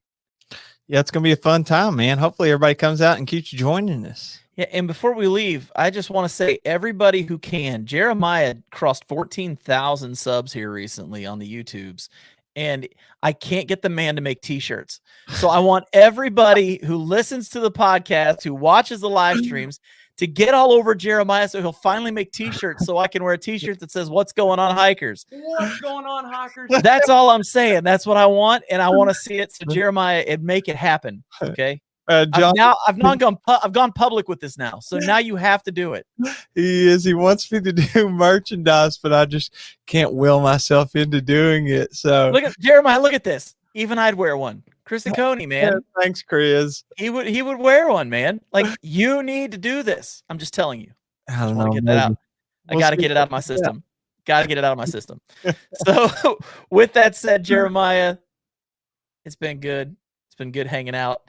Yeah, it's going to be a fun time, man. Hopefully everybody comes out and keeps joining us. Yeah, and before we leave, I just want to say, everybody who can, Jeremiah crossed 14,000 subs here recently on the YouTubes, and I can't get the man to make t-shirts. So I want everybody who listens to the podcast, who watches the live streams, to get all over Jeremiah so he'll finally make t-shirts so I can wear a t-shirt that says, "What's going on, hikers?" What's going on, hikers? That's all I'm saying. That's what I want, and I want to see it. So Jeremiah, make it happen. Okay. John, I've gone public with this now. So now you have to do it. he wants me to do merchandise, but I just can't will myself into doing it. So Look at Jeremiah. Look at this. Even I'd wear one. Chris Coney, man. yeah, thanks, Chris. He would wear one, man. Like, you need to do this. I'm just telling you. I don't wanna know. get that out. maybe. I We'll got to see get it out of my what- system. Got to get it out of my system. So, with that said, Jeremiah, it's been good. It's been good hanging out.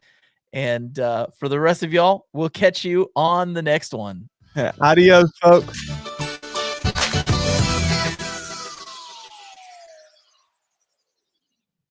And for the rest of y'all, we'll catch you on the next one. Adios, folks.